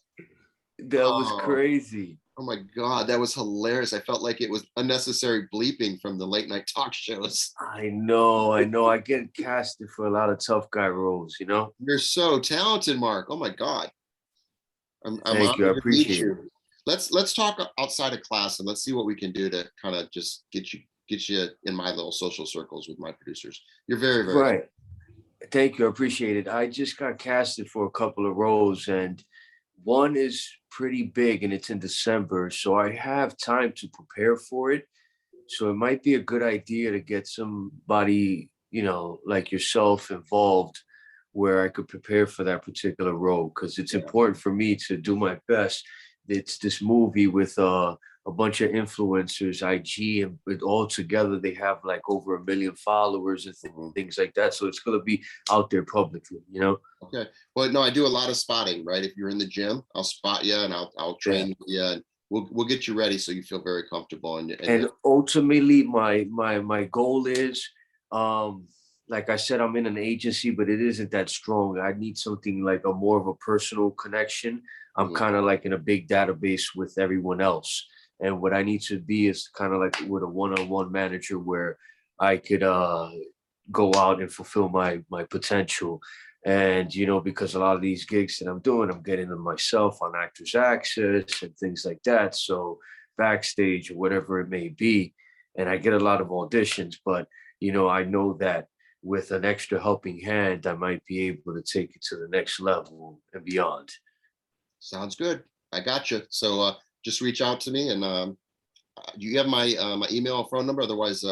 That was crazy.
Oh my God, that was hilarious. I felt like it was unnecessary bleeping from the late night talk shows.
I know. I get casted for a lot of tough guy roles, you know?
You're so talented, Mark. Oh my God.
Thank you. I appreciate it.
Let's talk outside of class and let's see what we can do to kind of just get you in my little social circles with my producers. You're very, very
right. Thank you. I appreciate it. I just got casted for a couple of roles and one is pretty big and it's in December. So I have time to prepare for it. So it might be a good idea to get somebody, you know, like yourself involved where I could prepare for that particular role because it's important for me to do my best. It's this movie with a bunch of influencers, IG, and all together they have like over 1 million followers and things like that. So it's going to be out there publicly, you know?
Okay. Well, no, I do a lot of spotting, right? If you're in the gym, I'll spot you and I'll train you and we'll get you ready so you feel very comfortable. And
ultimately my goal is, like I said, I'm in an agency, but it isn't that strong. I need something like a more of a personal connection. I'm kind of like in a big database with everyone else. And what I need to be is kind of like with a one-on-one manager where I could go out and fulfill my potential. And, you know, because a lot of these gigs that I'm doing, I'm getting them myself on Actors Access and things like that. So backstage or whatever it may be. And I get a lot of auditions, but, you know, I know that with an extra helping hand, I might be able to take it to the next level and beyond.
Sounds good. I got you. So just reach out to me and you have my my email and phone number. Otherwise,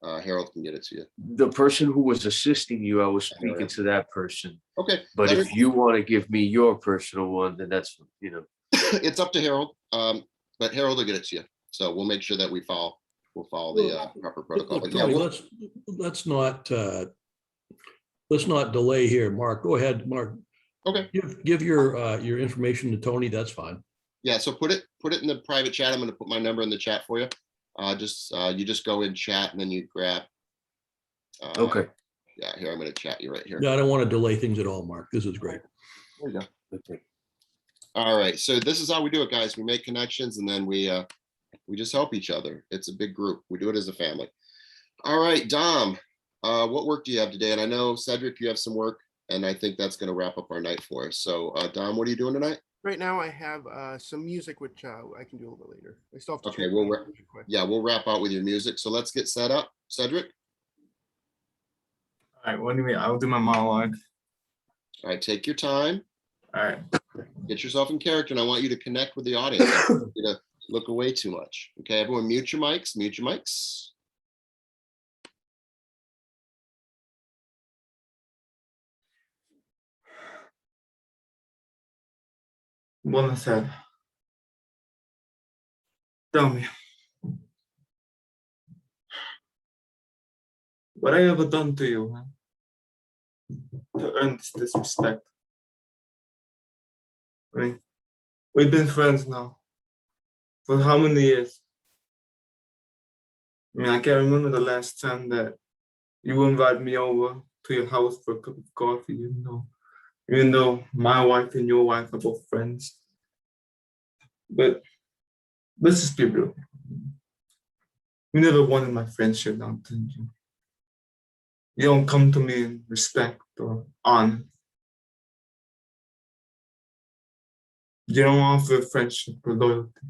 Harold can get it to you.
The person who was assisting you, I was speaking to that person.
Okay.
But if you want to give me your personal one, then that's, you know.
It's up to Harold. But Harold will get it to you. So we'll make sure that we'll follow the proper protocol.
Look, Tony, let's not delay here. Mark, go ahead, Mark.
Okay.
Give your information to Tony. That's fine.
Yeah. So put it in the private chat. I'm going to put my number in the chat for you. You just go in chat and then you grab.
Okay.
Yeah. Here, I'm going to chat you right here.
Yeah, I don't want to delay things at all, Mark. This is great.
There you go. Okay. All right. So this is how we do it, guys. We make connections and then we just help each other. It's a big group. We do it as a family. All right, Dom, what work do you have today? And I know, Cedric, you have some work, and I think that's going to wrap up our night for us. So, Dom, what are you doing tonight?
Right now, I have some music, which I can do a little bit later. I still have to.
Okay, we'll wrap out with your music. So let's get set up. Cedric?
All right, what do you mean? I'll do my monologue.
All right, take your time.
All right.
Get yourself in character, and I want you to connect with the audience. I don't want you to look away too much. Okay, everyone mute your mics, mute your mics.
One said, tell me, what I ever done to you, to earn this disrespect? I mean, we've been friends now for how many years? I mean, I can't remember the last time that you invited me over to your house for a cup of coffee, even though my wife and your wife are both friends. But let's just be real. You never wanted my friendship now, didn't you? You don't come to me in respect or honor. You don't offer friendship or loyalty.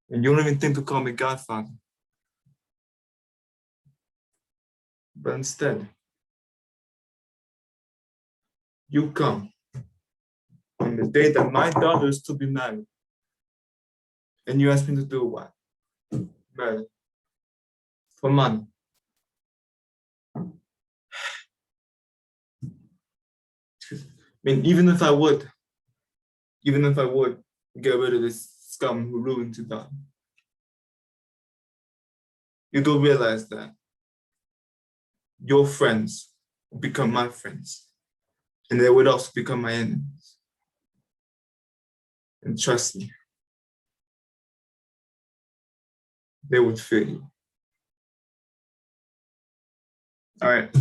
And you don't even think to call me Godfather. But instead, you come on the day that my daughter is to be married, and you ask me to do what? Marry for money. I mean, even if I would get rid of this scum who ruined your daughter, you do realize that your friends will become my friends, and they would also become my enemies. And trust me, they would fear you. All right.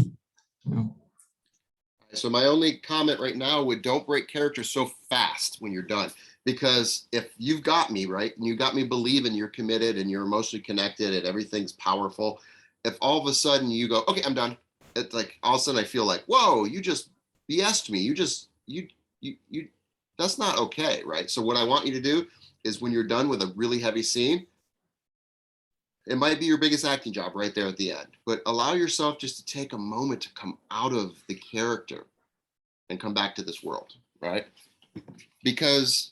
So my only comment right now would don't break character so fast when you're done. Because if you've got me, right, and you got me believing you're committed and you're emotionally connected and everything's powerful, if all of a sudden you go, okay, I'm done. It's like all of a sudden I feel like, whoa, you just BS'd me. You that's not okay, right? So what I want you to do is when you're done with a really heavy scene, it might be your biggest acting job right there at the end, but allow yourself just to take a moment to come out of the character and come back to this world, right? Because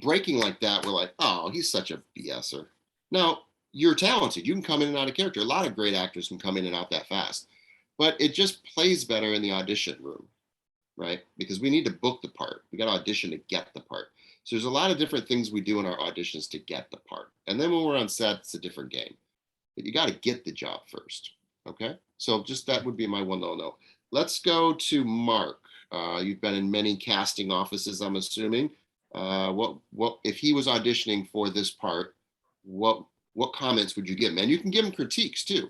breaking like that, we're like, oh, he's such a BSer. Now, you're talented. You can come in and out of character. A lot of great actors can come in and out that fast, but it just plays better in the audition room, right? Because we need to book the part. We got to audition to get the part. So there's a lot of different things we do in our auditions to get the part. And then when we're on set, it's a different game. But you got to get the job first, okay? So just that would be my one little note. Let's go to Mark. You've been in many casting offices, I'm assuming. What if he was auditioning for this part, what comments would you give him? And you can give him critiques too.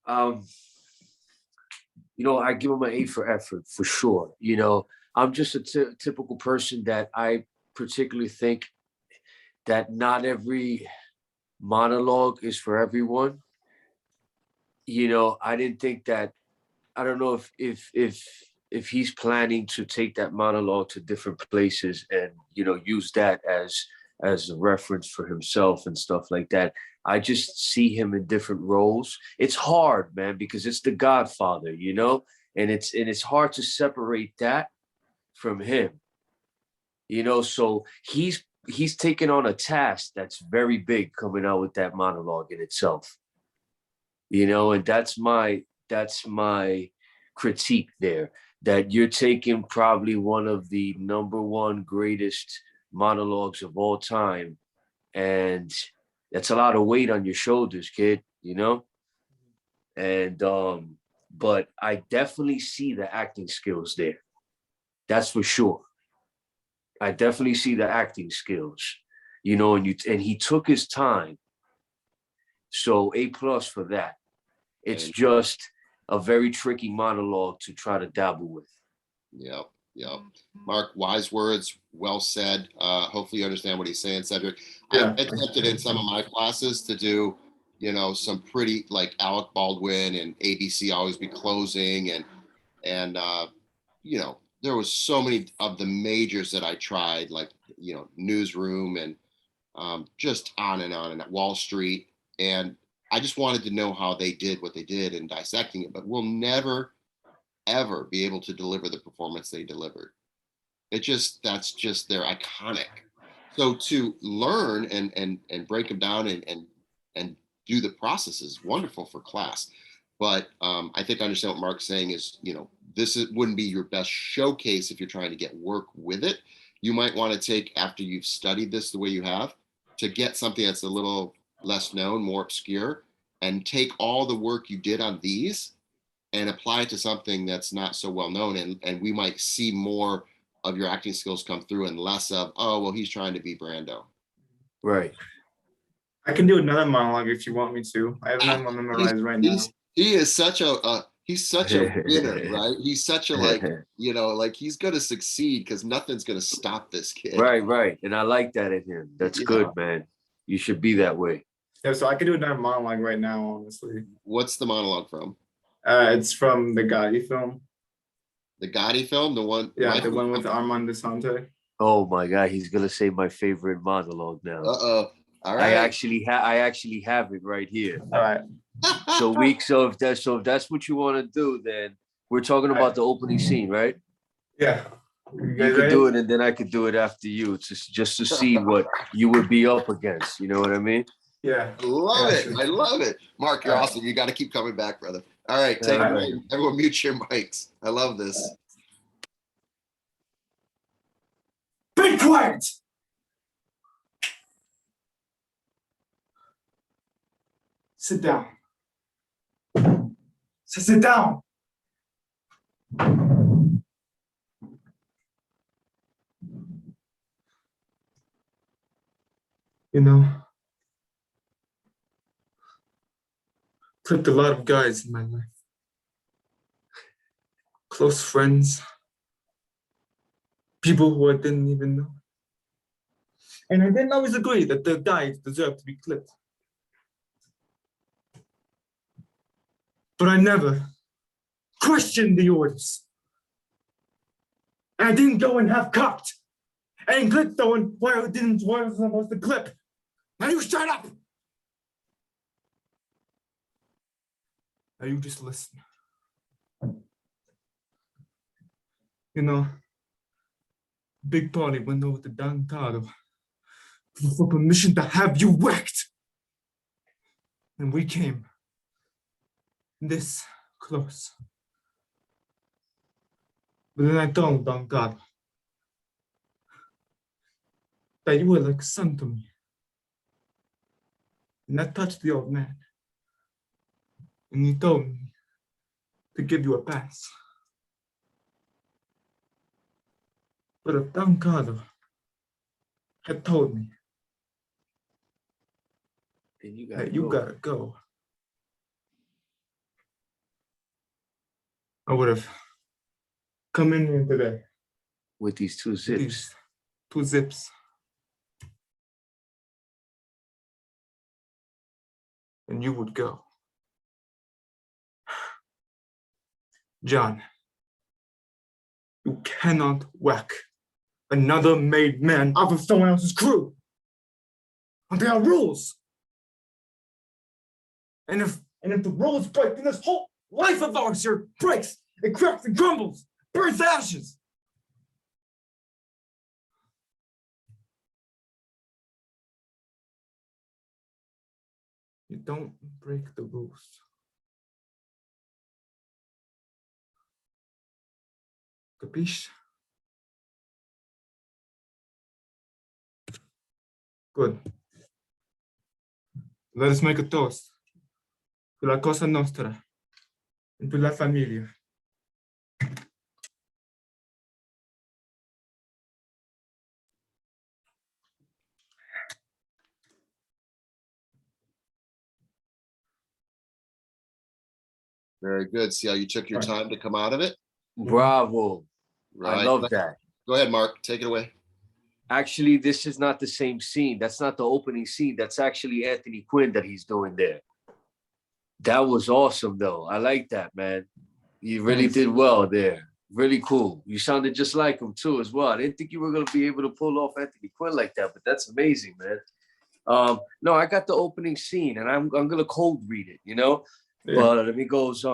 You know, I give him an A for effort, for sure. You know, I'm just a typical person that I particularly think that not every monologue is for everyone. You know, I didn't think that, I don't know if he's planning to take that monologue to different places and, you know, use that as a reference for himself and stuff like that. I just see him in different roles. It's hard, man, because it's the Godfather, you know, and it's hard to separate that from him, you know. So he's taken on a task that's very big coming out with that monologue in itself, you know, and that's my critique there, that you're taking probably one of the #1 greatest monologues of all time, and that's a lot of weight on your shoulders, kid, you know. And but I definitely see the acting skills there. That's for sure. I definitely see the acting skills, you know, and he took his time. So A+ for that. It's just a very tricky monologue to try to dabble with.
Yep. Mark, wise words, well said. Hopefully you understand what he's saying, Cedric.
Yeah.
I attempted in some of my classes to do, you know, some pretty like Alec Baldwin and ABC Always Be Closing and you know, there was so many of the majors that I tried, like, you know, Newsroom and just on and at Wall Street. And I just wanted to know how they did what they did in dissecting it, but we'll never, ever be able to deliver the performance they delivered. That's just they're iconic. So to learn and break them down and do the process is wonderful for class. But I think I understand what Mark's saying is, you know, wouldn't be your best showcase if you're trying to get work with it. You might want to take, after you've studied this the way you have, to get something that's a little less known, more obscure, and take all the work you did on these and apply it to something that's not so well known. And we might see more of your acting skills come through and less of, oh, well, he's trying to be Brando.
Right.
I can do another monologue if you want me to. I have none memorized right now.
He is such a winner, right? He's such a, like, you know, like he's going to succeed because nothing's going to stop this kid.
Right. And I like that in him. That's good, man. You should be that way.
Yeah, so I can do another monologue right now, honestly.
What's the monologue from?
It's from the Gotti film.
The Gotti film? The one?
Yeah, the one with Armand Desante.
Oh my God, he's gonna say my favorite monologue now.
Uh-oh. All
I
right.
actually have it right here.
All right.
So if that's what you want to do, then we're talking about the opening scene, right?
Yeah.
You could do it, and then I could do it after you, just to see what you would be up against. You know what I mean?
Yeah.
I love it.
Sure.
I love it. Mark, you're
All right.
awesome. You got to keep coming back, brother. All right, take it away. Everyone mute your mics. I love this.
Be quiet. Sit down. Sit down. You know, clipped a lot of guys in my life. Close friends. People who I didn't even know. And I didn't always agree that the guys deserve to be clipped. But I never questioned the orders. And I didn't go and have cocked and clip throwing where I wasn't supposed to clip. Now you shut up! Now you just listen. You know, Big Party went over to Don Carter for permission to have you whacked. And we came this close. But then I told Don Carter that you were like a son to me. And that touched the old man. And he told me to give you a pass. But if Don Carter had told me
Then you
that you gotta go, I would have come in here today
with these two
with
zips.
these 2 zips. And you would go. John, you cannot whack another made man off of someone else's crew. And there are rules. And if the rules break, then this whole life of ours here breaks, it cracks and crumbles, burns to ashes. You don't break the rules. Capiche? Good. Let us make a toast to la Cosa Nostra and to la Familia.
Very good. See how you took your time to come out of it?
Bravo.
Right.
I love that.
Go ahead, Mark. Take it away.
Actually, this is not the same scene. That's not the opening scene. That's actually Anthony Quinn that he's doing there. That was awesome, though. I like that, man. You really did well there. Really cool. You sounded just like him, too, as well. I didn't think you were going to be able to pull off Anthony Quinn like that, but that's amazing, man. No, I got the opening scene, and I'm going to cold read it, you know?
Yeah.
But it goes,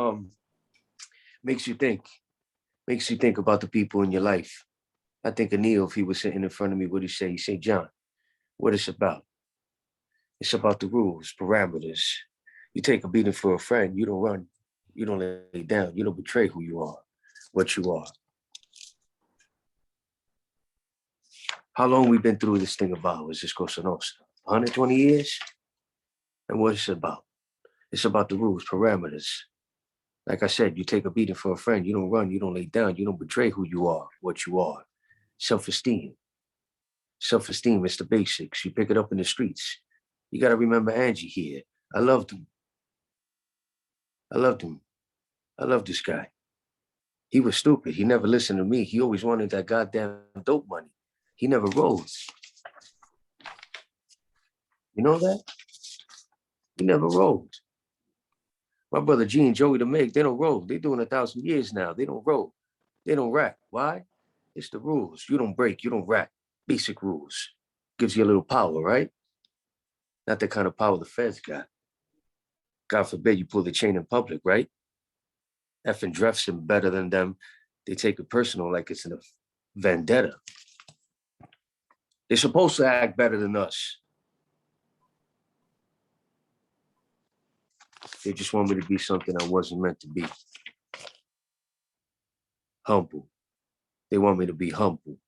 makes you think about the people in your life. I think of Neil, if he was sitting in front of me, what he'd say? He'd say, John, what it's about? It's about the rules, parameters. You take a beating for a friend, you don't run, you don't lay down, you don't betray who you are, what you are. How long we been through this thing about? Is this Cosa Nostra? 120 years? And what it's about? It's about the rules, parameters. Like I said, you take a beating for a friend, you don't run, you don't lay down, you don't betray who you are, what you are. Self-esteem. Self-esteem is the basics. You pick it up in the streets. You got to remember Angie here. I loved him. I loved him. I love this guy. He was stupid. He never listened to me. He always wanted that goddamn dope money. He never rose. You know that? He never rose. My brother G and Joey DeMig, they don't roll. They're doing 1,000 years now. They don't roll. They don't rap. Why? It's the rules. You don't break. You don't rap. Basic rules. Gives you a little power, right? Not the kind of power the feds got. God forbid you pull the chain in public, right? Effing dress them better than them. They take it personal like it's a vendetta. They're supposed to act better than us. They just want me to be something I wasn't meant to be. Humble. They want me to be humble.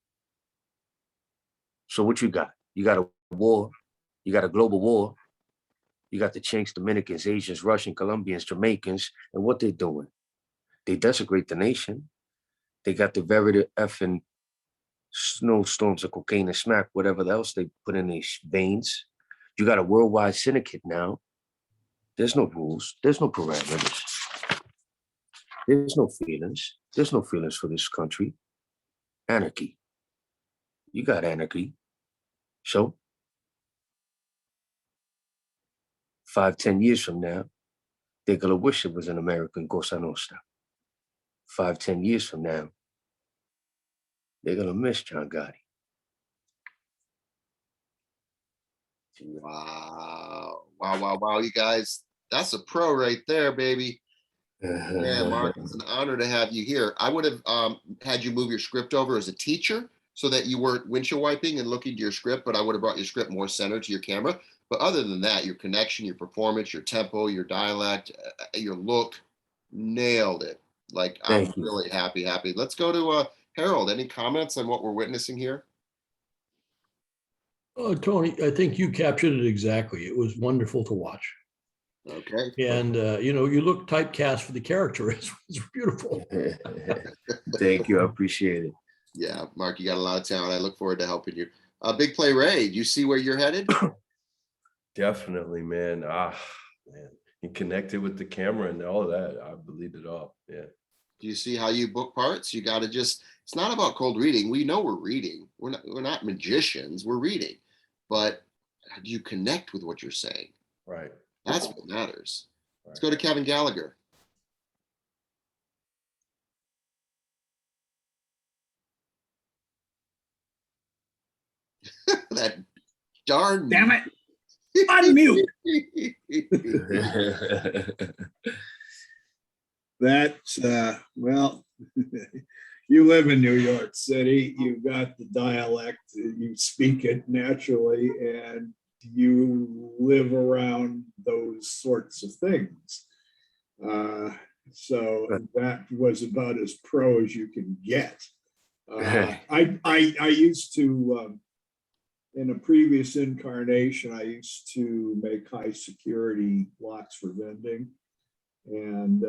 So what you got? You got a war. You got a global war. You got the Chinks, Dominicans, Asians, Russians, Colombians, Jamaicans, and what they're doing. They desecrate the nation. They got the very effing snowstorms of cocaine and smack, whatever else they put in these veins. You got a worldwide syndicate now. There's no rules. There's no parameters. There's no feelings. There's no feelings for this country. Anarchy. You got anarchy. So 5, 10 years from now, they're gonna wish it was an American Cosa Nostra. 5, 10 years from now, they're gonna miss John Gotti.
Wow. Wow, wow, wow, you guys. That's a pro right there, baby. Man, Mark, it's an honor to have you here. I would have had you move your script over as a teacher so that you weren't windshield wiping and looking to your script, but I would have brought your script more centered to your camera. But other than that, your connection, your performance, your tempo, your dialect, your look, nailed it. Like, I'm really happy. Let's go to Harold. Any comments on what we're witnessing here?
Tony, I think you captured it exactly. It was wonderful to watch.
Okay.
And, you know, you look typecast for the character. It's beautiful.
Thank you. I appreciate it.
Yeah, Mark, you got a lot of talent. I look forward to helping you. Big Play Ray, do you see where you're headed?
Definitely, man. Man, you connected with the camera and all of that. I believe it all. Yeah.
Do you see how you book parts? You got to just, it's not about cold reading. We know we're reading. We're not magicians. We're reading. But do you connect with what you're saying?
Right.
That's what matters.
Right.
Let's go to Kevin Gallagher. That darn.
Damn it. Unmute. That's, well, you live in New York City. You've got the dialect. You speak it naturally, and you live around those sorts of things. So that was about as pro as you can get. I used to, in a previous incarnation, I used to make high security locks for vending. And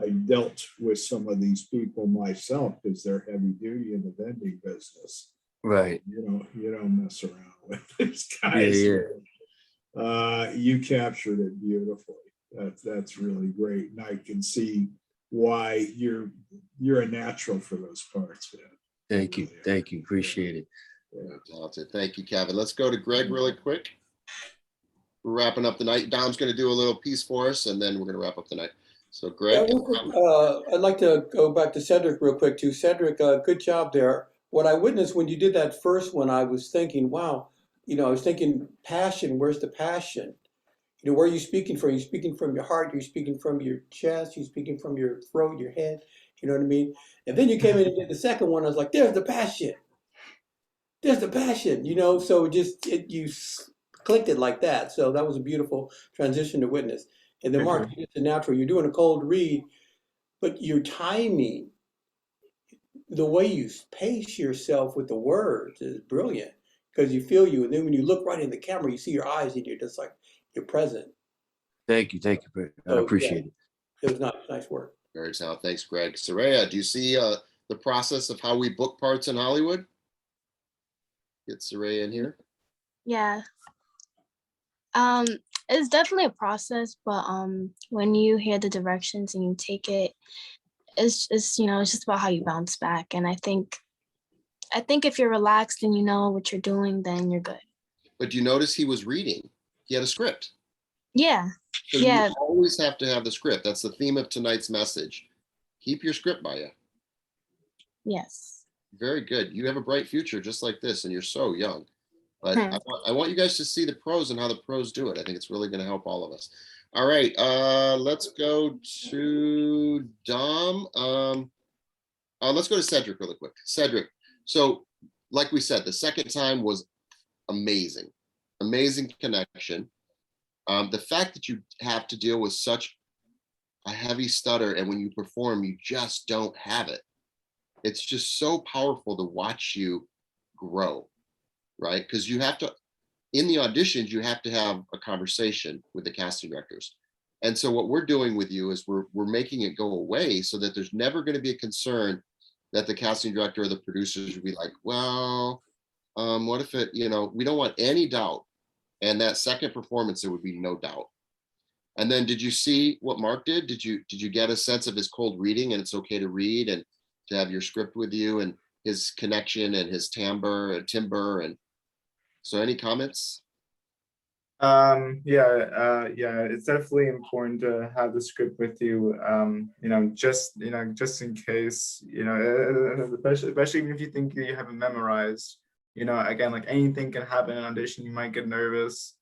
I dealt with some of these people myself because they're heavy duty in the vending business.
Right.
You don't mess around with these guys.
Yeah.
You captured it beautifully. That's really great. And I can see why you're a natural for those parts, man.
Thank you. Thank you. Appreciate it.
Yeah. Thank you, Kevin. Let's go to Greg really quick. We're wrapping up the night. Dom's going to do a little piece for us, and then we're going to wrap up the night. So, Greg.
Yeah, I'd like to go back to Cedric real quick, too. Cedric, good job there. What I witnessed when you did that first one, I was thinking, wow, I was thinking passion, where's the passion? Where are you speaking from? You're speaking from your heart, you're speaking from your chest, you're speaking from your throat, your head, you know what I mean? And then you came in and did the second one, I was like, there's the passion. There's the passion, so you clicked it like that. So that was a beautiful transition to witness. And then Mark, it's a natural. You're doing a cold read, but your timing, the way you pace yourself with the words is brilliant because you feel you. And then when you look right in the camera, you see your eyes and you're just like, you're present.
Thank you. Thank you. I appreciate it.
It was nice work.
Very sound. Thanks, Greg. Saraya, do you see the process of how we book parts in Hollywood? Get Saraya in here.
Yeah. It's definitely a process, but when you hear the directions and you take it, it's just about how you bounce back. And I think if you're relaxed and you know what you're doing, then you're good.
But you notice he was reading. He had a script.
Yeah.
So you always have to have the script. That's the theme of tonight's message. Keep your script by you.
Yes.
Very good. You have a bright future just like this, and you're so young. But I want you guys to see the pros and how the pros do it. I think it's really going to help all of us. All right, let's go to Dom. Let's go to Cedric really quick. Cedric, so like we said, the second time was amazing connection. The fact that you have to deal with such a heavy stutter, and when you perform, you just don't have it. It's just so powerful to watch you grow, right? Because you have to, in the auditions, you have to have a conversation with the casting directors. And so what we're doing with you is we're making it go away so that there's never going to be a concern that the casting director or the producers would be like, well, what if it, we don't want any doubt. And that second performance, there would be no doubt. And then did you see what Mark did? Did you get a sense of his cold reading, and it's okay to read and to have your script with you, and his connection and his timbre? And so any comments?
Yeah, it's definitely important to have the script with you, just in case, especially if you think you haven't memorized, again, like anything can happen in an audition. You might get nervous,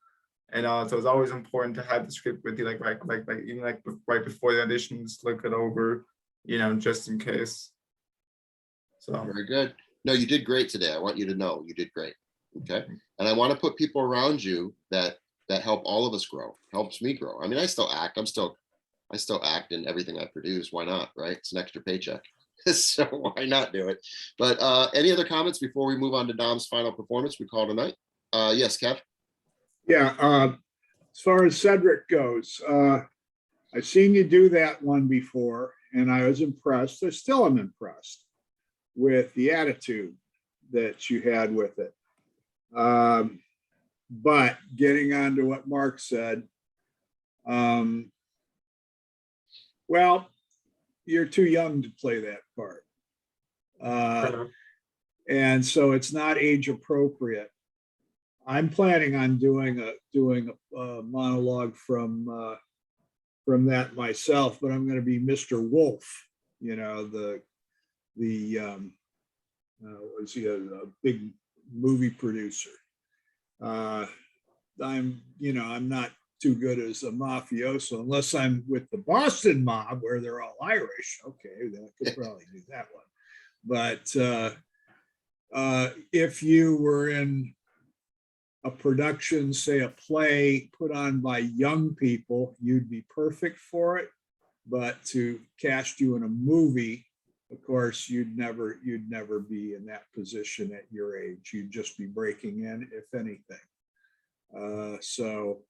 and so it's always important to have the script with you, like even right before the auditions, look it over, just in case. So
very good. No, you did great today. I want you to know you did great. Okay, and I want to put people around you that help all of us grow. Helps me grow. I mean, I still act. I still act in everything I produce. Why not? Right? It's an extra paycheck. So why not do it? But any other comments before we move on to Dom's final performance we call tonight? Yes, Kev.
Yeah, as far as Cedric goes, I've seen you do that one before, and I was impressed. I still am impressed with the attitude that you had with it. But getting on to what Mark said, well, you're too young to play that part. And so it's not age appropriate. I'm planning on doing a monologue from that myself, but I'm going to be Mr. Wolf, was he a big movie producer? I'm not too good as a mafioso unless I'm with the Boston mob where they're all Irish. Okay, then I could probably do that one. But if you were in a production, say a play put on by young people, you'd be perfect for it. But to cast you in a movie, of course, you'd never be in that position at your age. You'd just be breaking in, if anything. So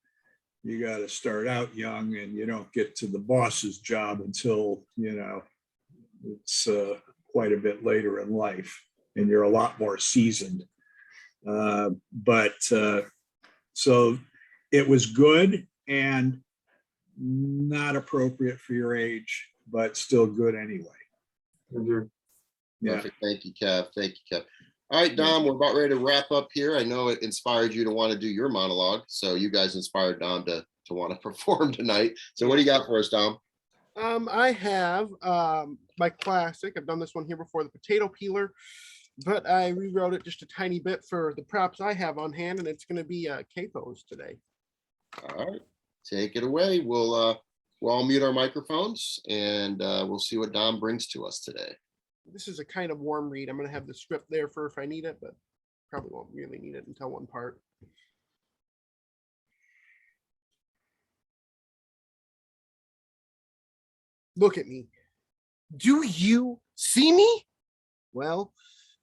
you got to start out young, and you don't get to the boss's job until, it's quite a bit later in life, and you're a lot more seasoned. So it was good and not appropriate for your age, but still good anyway.
Yeah. Perfect. Thank you, Kev. All right, Dom, we're about ready to wrap up here. I know it inspired you to want to do your monologue. So you guys inspired Dom to want to perform tonight. So what do you got for us, Dom?
I have my classic. I've done this one here before, the potato peeler, but I rewrote it just a tiny bit for the props I have on hand, and it's going to be capos today.
All right, take it away. We'll all mute our microphones, and we'll see what Dom brings to us today.
This is a kind of warm read. I'm going to have the script there for if I need it, but probably won't really need it until one part. Look at me. Do you see me? Well,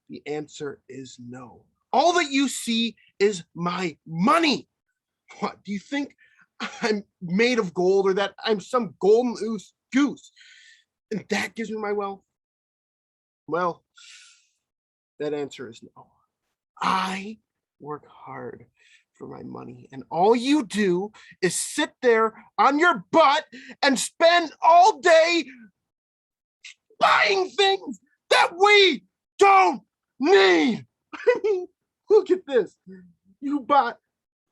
the answer is no. All that you see is my money. What, do you think I'm made of gold, or that I'm some golden goose, and that gives me my wealth? Well, that answer is no. I work hard for my money, and all you do is sit there on your butt and spend all day buying things that we don't need. I mean, look at this. You bought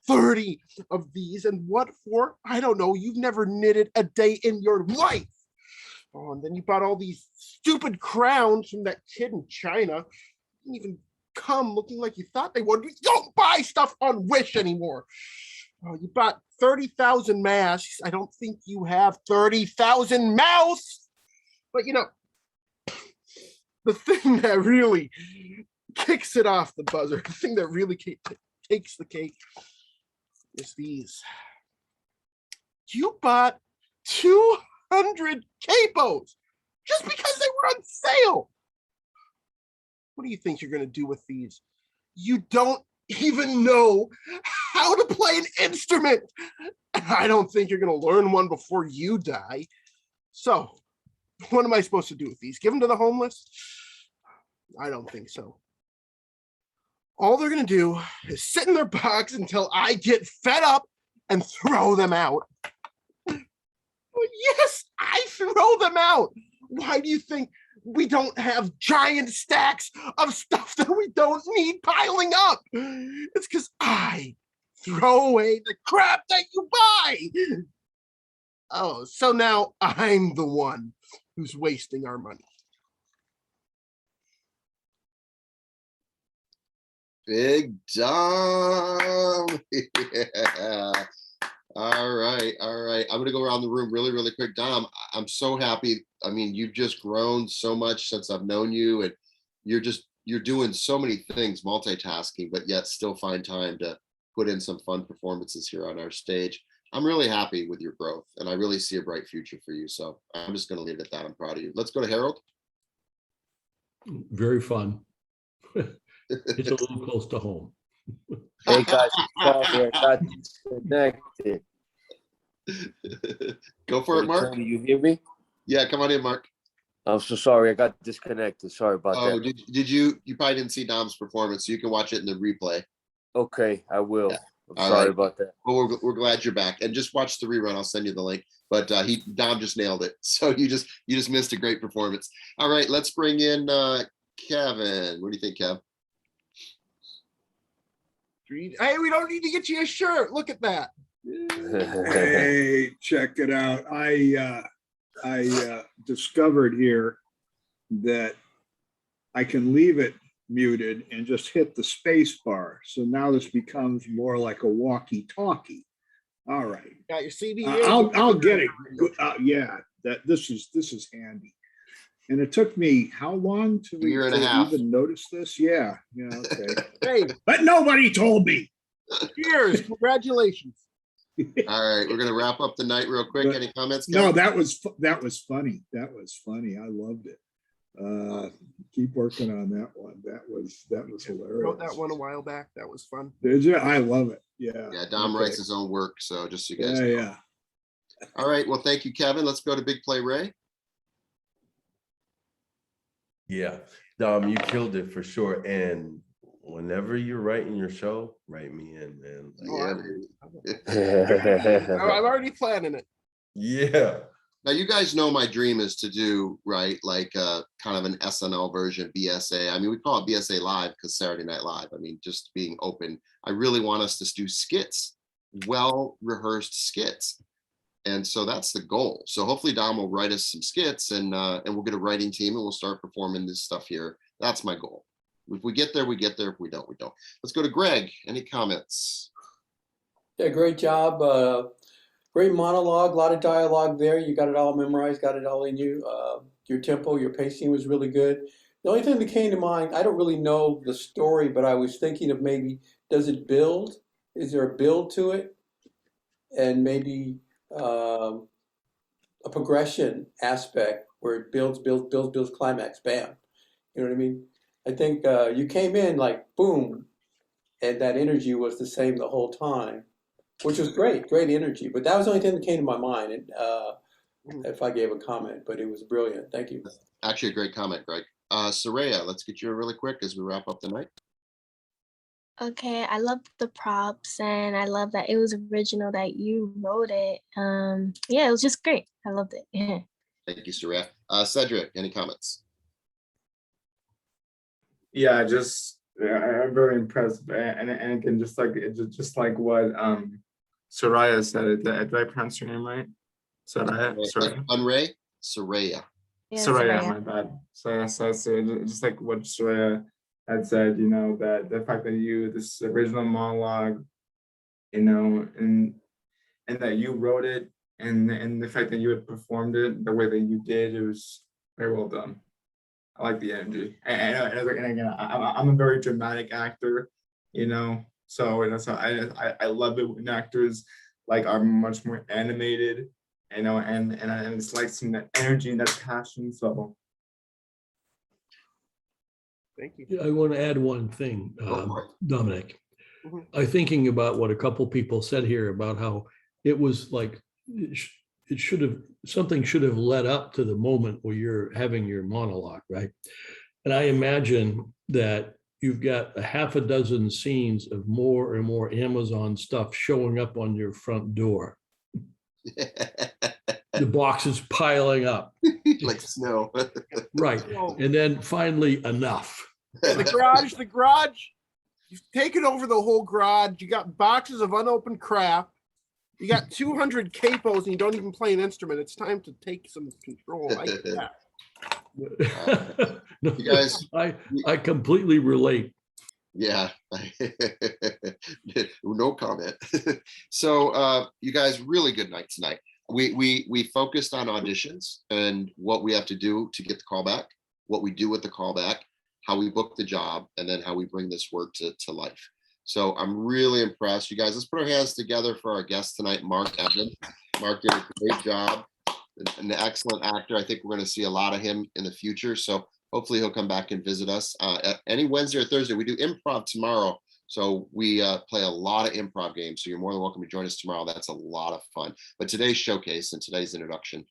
30 of these, and what for? I don't know. You've never knitted a day in your life. Oh, and then you bought all these stupid crowns from that kid in China. You didn't even come looking like you thought they would. You don't buy stuff on Wish anymore. Oh, you bought 30,000 masks. I don't think you have 30,000 mouths. But you know, the thing that really kicks it off the buzzer, the thing that really takes the cake is these. You bought 200 capos just because they were on sale. What do you think you're going to do with these? You don't even know how to play an instrument. I don't think you're going to learn one before you die. So, what am I supposed to do with these? Give them to the homeless? I don't think so. All they're going to do is sit in their box until I get fed up and throw them out. Yes, I throw them out. Why do you think we don't have giant stacks of stuff that we don't need piling up? It's because I throw away the crap that you buy. Oh, so now I'm the one who's wasting our money.
Big Dom. Yeah. All right. I'm going to go around the room really, really quick. Dom, I'm so happy. I mean, you've just grown so much since I've known you, and you're doing so many things, multitasking, but yet still find time to put in some fun performances here on our stage. I'm really happy with your growth, and I really see a bright future for you. So I'm just going to leave it at that. I'm proud of you. Let's go to Harold.
Very fun. It's a little close to home.
Hey guys, sorry, I got disconnected.
Go for it, Mark.
Tony, you hear me?
Yeah, come on in, Mark.
I'm so sorry, I got disconnected. Sorry about that.
Did you probably didn't see Dom's performance, so you can watch it in the replay.
Okay, I will.
Yeah.
I'm sorry about that.
Well, we're glad you're back, and just watch the rerun. I'll send you the link. But Dom just nailed it. So you just missed a great performance. All right, let's bring in Kevin. What do you think, Kev?
Hey, we don't need to get you a shirt. Look at that.
Hey, check it out. I discovered here that I can leave it muted and just hit the space bar. So now this becomes more like a walkie-talkie. All right.
Got your CD.
I'll get it. Yeah, this is handy. And it took me how long to even notice this? Yeah, okay.
Hey,
but nobody told me.
Cheers, congratulations.
All right, we're gonna wrap up the night real quick. Any comments, guys?
No, that was funny. That was funny. I loved it. Keep working on that one. That was hilarious.
Wrote that one a while back. That was fun.
Did you? I love it. Yeah.
Yeah, Dom writes his own work, so just so you guys know.
Yeah.
All right. Well, thank you, Kevin. Let's go to Big Play Ray.
Yeah, Dom, you killed it for sure. And whenever you're writing your show, write me in, man.
I'm already planning it.
Yeah.
Now you guys know my dream is to do like kind of an SNL version, BSA. I mean, we call it BSA-LIVE because Saturday Night Live. I mean, just being open. I really want us to do skits, well-rehearsed skits. And so that's the goal. So hopefully Dom will write us some skits and we'll get a writing team and we'll start performing this stuff here. That's my goal. If we get there, we get there. If we don't, we don't. Let's go to Greg. Any comments?
Yeah, great job. Great monologue, a lot of dialogue there. You got it all memorized, got it all in you. Your tempo, your pacing was really good. The only thing that came to mind, I don't really know the story, but I was thinking of maybe, does it build? Is there a build to it? And maybe a progression aspect where it builds, climax, bam. You know what I mean? I think you came in like boom, and that energy was the same the whole time, which was great energy. But that was the only thing that came to my mind, and if I gave a comment, but it was brilliant. Thank you.
Actually, a great comment, Greg. Saraya, let's get you really quick as we wrap up the night.
Okay, I love the props and I love that it was original that you wrote it. Yeah, it was just great. I loved it. Yeah.
Thank you, Saraya. Cedric, any comments?
Yeah, I'm very impressed, and again, just like what Saraya said. Did I pronounce your name right? Saraya.
Saraya.
Yeah,
Saraya, my bad. So just like what Saraya had said, you know, that the fact that this original monologue, you know, and that you wrote it, and the fact that you had performed it the way that you did, it was very well done. I like the energy, and again, I'm a very dramatic actor, you know, so I love it when actors like are much more animated, you know, and it's like seeing that energy and that passion. So
Thank you.
Yeah, I want to add one thing, Dominic.
Mhm.
I'm thinking about what a couple people said here about how it was like something should have led up to the moment where you're having your monologue, right? And I imagine that you've got a half a dozen scenes of more and more Amazon stuff showing up on your front door. The boxes piling up.
Like snow.
Right. And then finally enough.
The garage, you've taken over the whole garage. You got boxes of unopened crap. You got 200 capos and you don't even play an instrument. It's time to take some control. I get that.
No,
You guys,
I completely relate.
yeah. No comment. So you guys, really good night tonight. We focused on auditions and what we have to do to get the callback, what we do with the callback, how we book the job, and then how we bring this work to life. So I'm really impressed. You guys, let's put our hands together for our guest tonight, Mark Evan. Mark did a great job, an excellent actor. I think we're going to see a lot of him in the future. So hopefully he'll come back and visit us any Wednesday or Thursday. We do improv tomorrow. So we play a lot of improv games. So you're more than welcome to join us tomorrow. That's a lot of fun. But today's showcase and today's introduction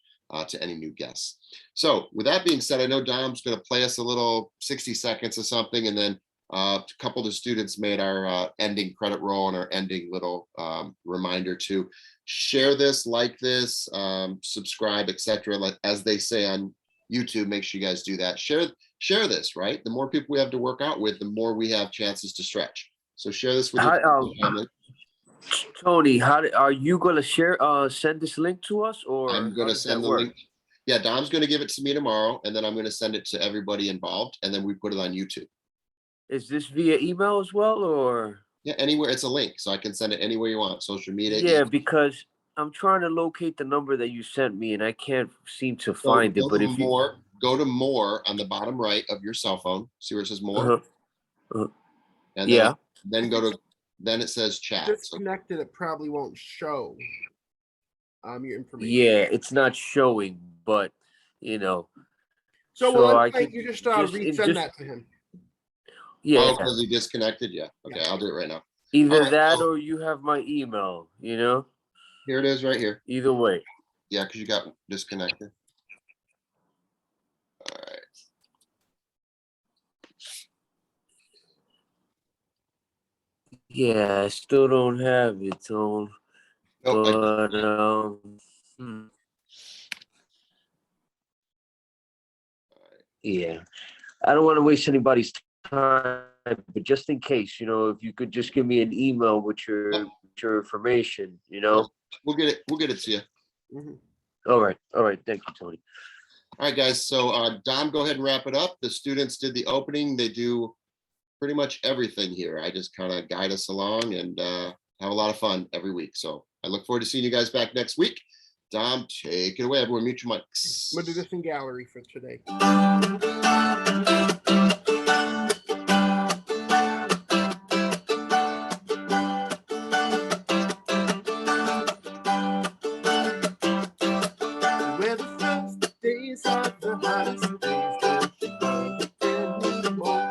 to any new guests. So with that being said, I know Dom's going to play us a little 60 seconds or something. And then a couple of the students made our ending credit roll and our ending little reminder to share this, like this, subscribe, etc. Like as they say on YouTube, make sure you guys do that. Share this, right? The more people we have to work out with, the more we have chances to stretch. So share this with your family.
Tony, are you gonna share? Send this link to us, or
I'm gonna send the link. Yeah, Dom's gonna give it to me tomorrow, and then I'm gonna send it to everybody involved, and then we put it on YouTube.
Is this via email as well, or?
Yeah, anywhere. It's a link, so I can send it anywhere you want. Social media.
Yeah, because I'm trying to locate the number that you sent me, and I can't seem to find it. But if you
go to more on the bottom right of your cell phone, see where it says more, and then go to. Then it says chat.
Disconnected, it probably won't show your information.
Yeah, it's not showing, but you know.
So I think you just resend that to him.
Yeah.
Oh, because he disconnected? Yeah. Okay, I'll do it right now.
Either that or you have my email, you know?
Here it is right here.
Either way.
Yeah, because you got disconnected. All right.
Yeah, I still don't have it, Tone. But yeah, I don't want to waste anybody's time, but just in case, you know, if you could just give me an email with your information, you know.
We'll get it to you.
All right. Thank you, Tony.
All right, guys. So Dom, go ahead and wrap it up. The students did the opening. They do pretty much everything here. I just kind of guide us along and have a lot of fun every week. So I look forward to seeing you guys back next week. Dom, take it away. Everyone mute your mics.
I'm gonna do this in gallery for today. Where the first days are the hottest days, don't you know anymore?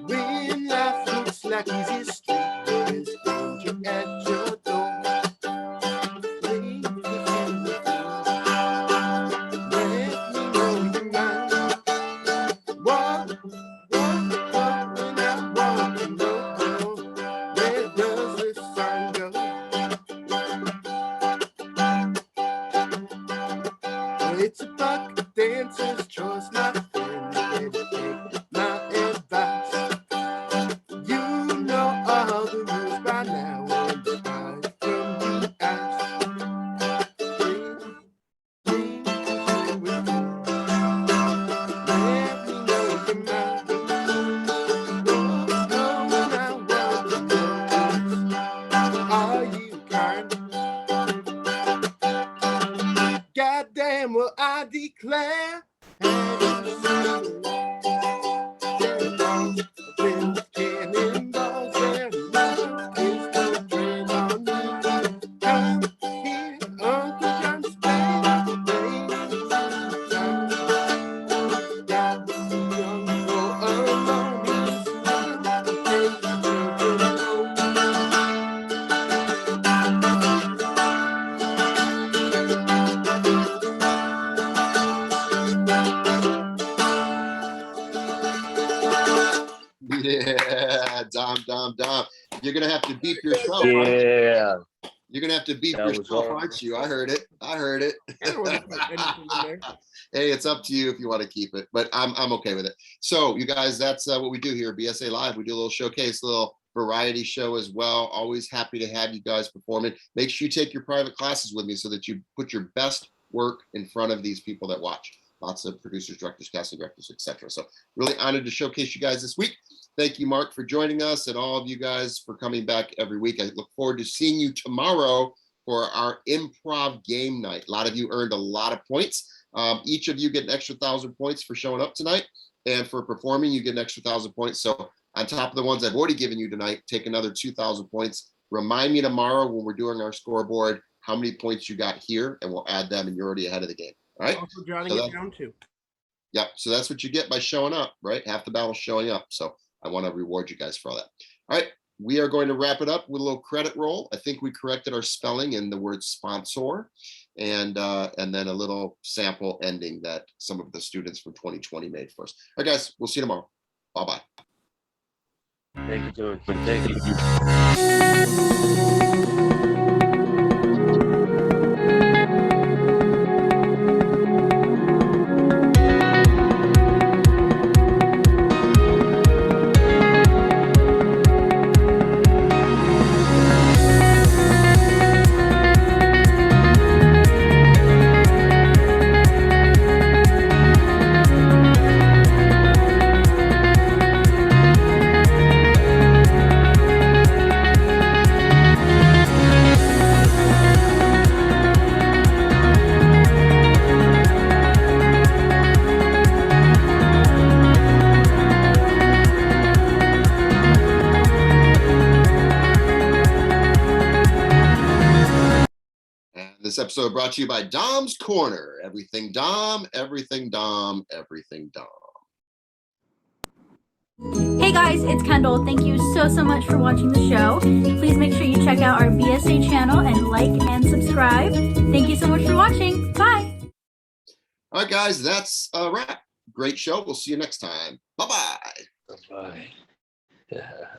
When life looks like easy street, there is danger at your door. It's a bucket dancer's choice, my friend. Better take my advice. You know
Yeah, Dom. You're gonna have to beep yourself.
Yeah,
You're gonna have to beep
that was
yourself,
all.
aren't you? I heard it.
I don't want to put anything in there.
Hey, it's up to you if you want to keep it, but I'm okay with it. So, you guys, that's what we do here, BSA Live. We do a little showcase, a little variety show as well. Always happy to have you guys performing. Make sure you take your private classes with me so that you put your best work in front of these people that watch. Lots of producers, directors, casting directors, etc. So, really honored to showcase you guys this week. Thank you, Mark, for joining us, and all of you guys for coming back every week. I look forward to seeing you tomorrow for our improv game night. A lot of you earned a lot of points. Each of you get an extra 1,000 points for showing up tonight, and for performing, you get an extra 1,000 points. So on top of the ones I've already given you tonight, take another 2,000 points. Remind me tomorrow when we're doing our scoreboard how many points you got here, and we'll add them, and you're already ahead of the game. All right.
Also jotting it down too.
Yeah. So that's what you get by showing up, right? Half the battle showing up. So I want to reward you guys for all that. All right. We are going to wrap it up with a little credit roll. I think we corrected our spelling in the word sponsor, and then a little sample ending that some of the students from 2020 made for us. All right, guys, we'll see you tomorrow. Bye-bye.
Thank you, John. Thank you.
This episode brought to you by Dom's Corner. Everything Dom, everything Dom, everything Dom.
Hey guys, it's Kendall. Thank you so much for watching the show. Please make sure you check out our BSA channel and like and subscribe. Thank you so much for watching. Bye.
All right, guys, that's a wrap. Great show. We'll see you next time. Bye-bye.
Bye. Yeah.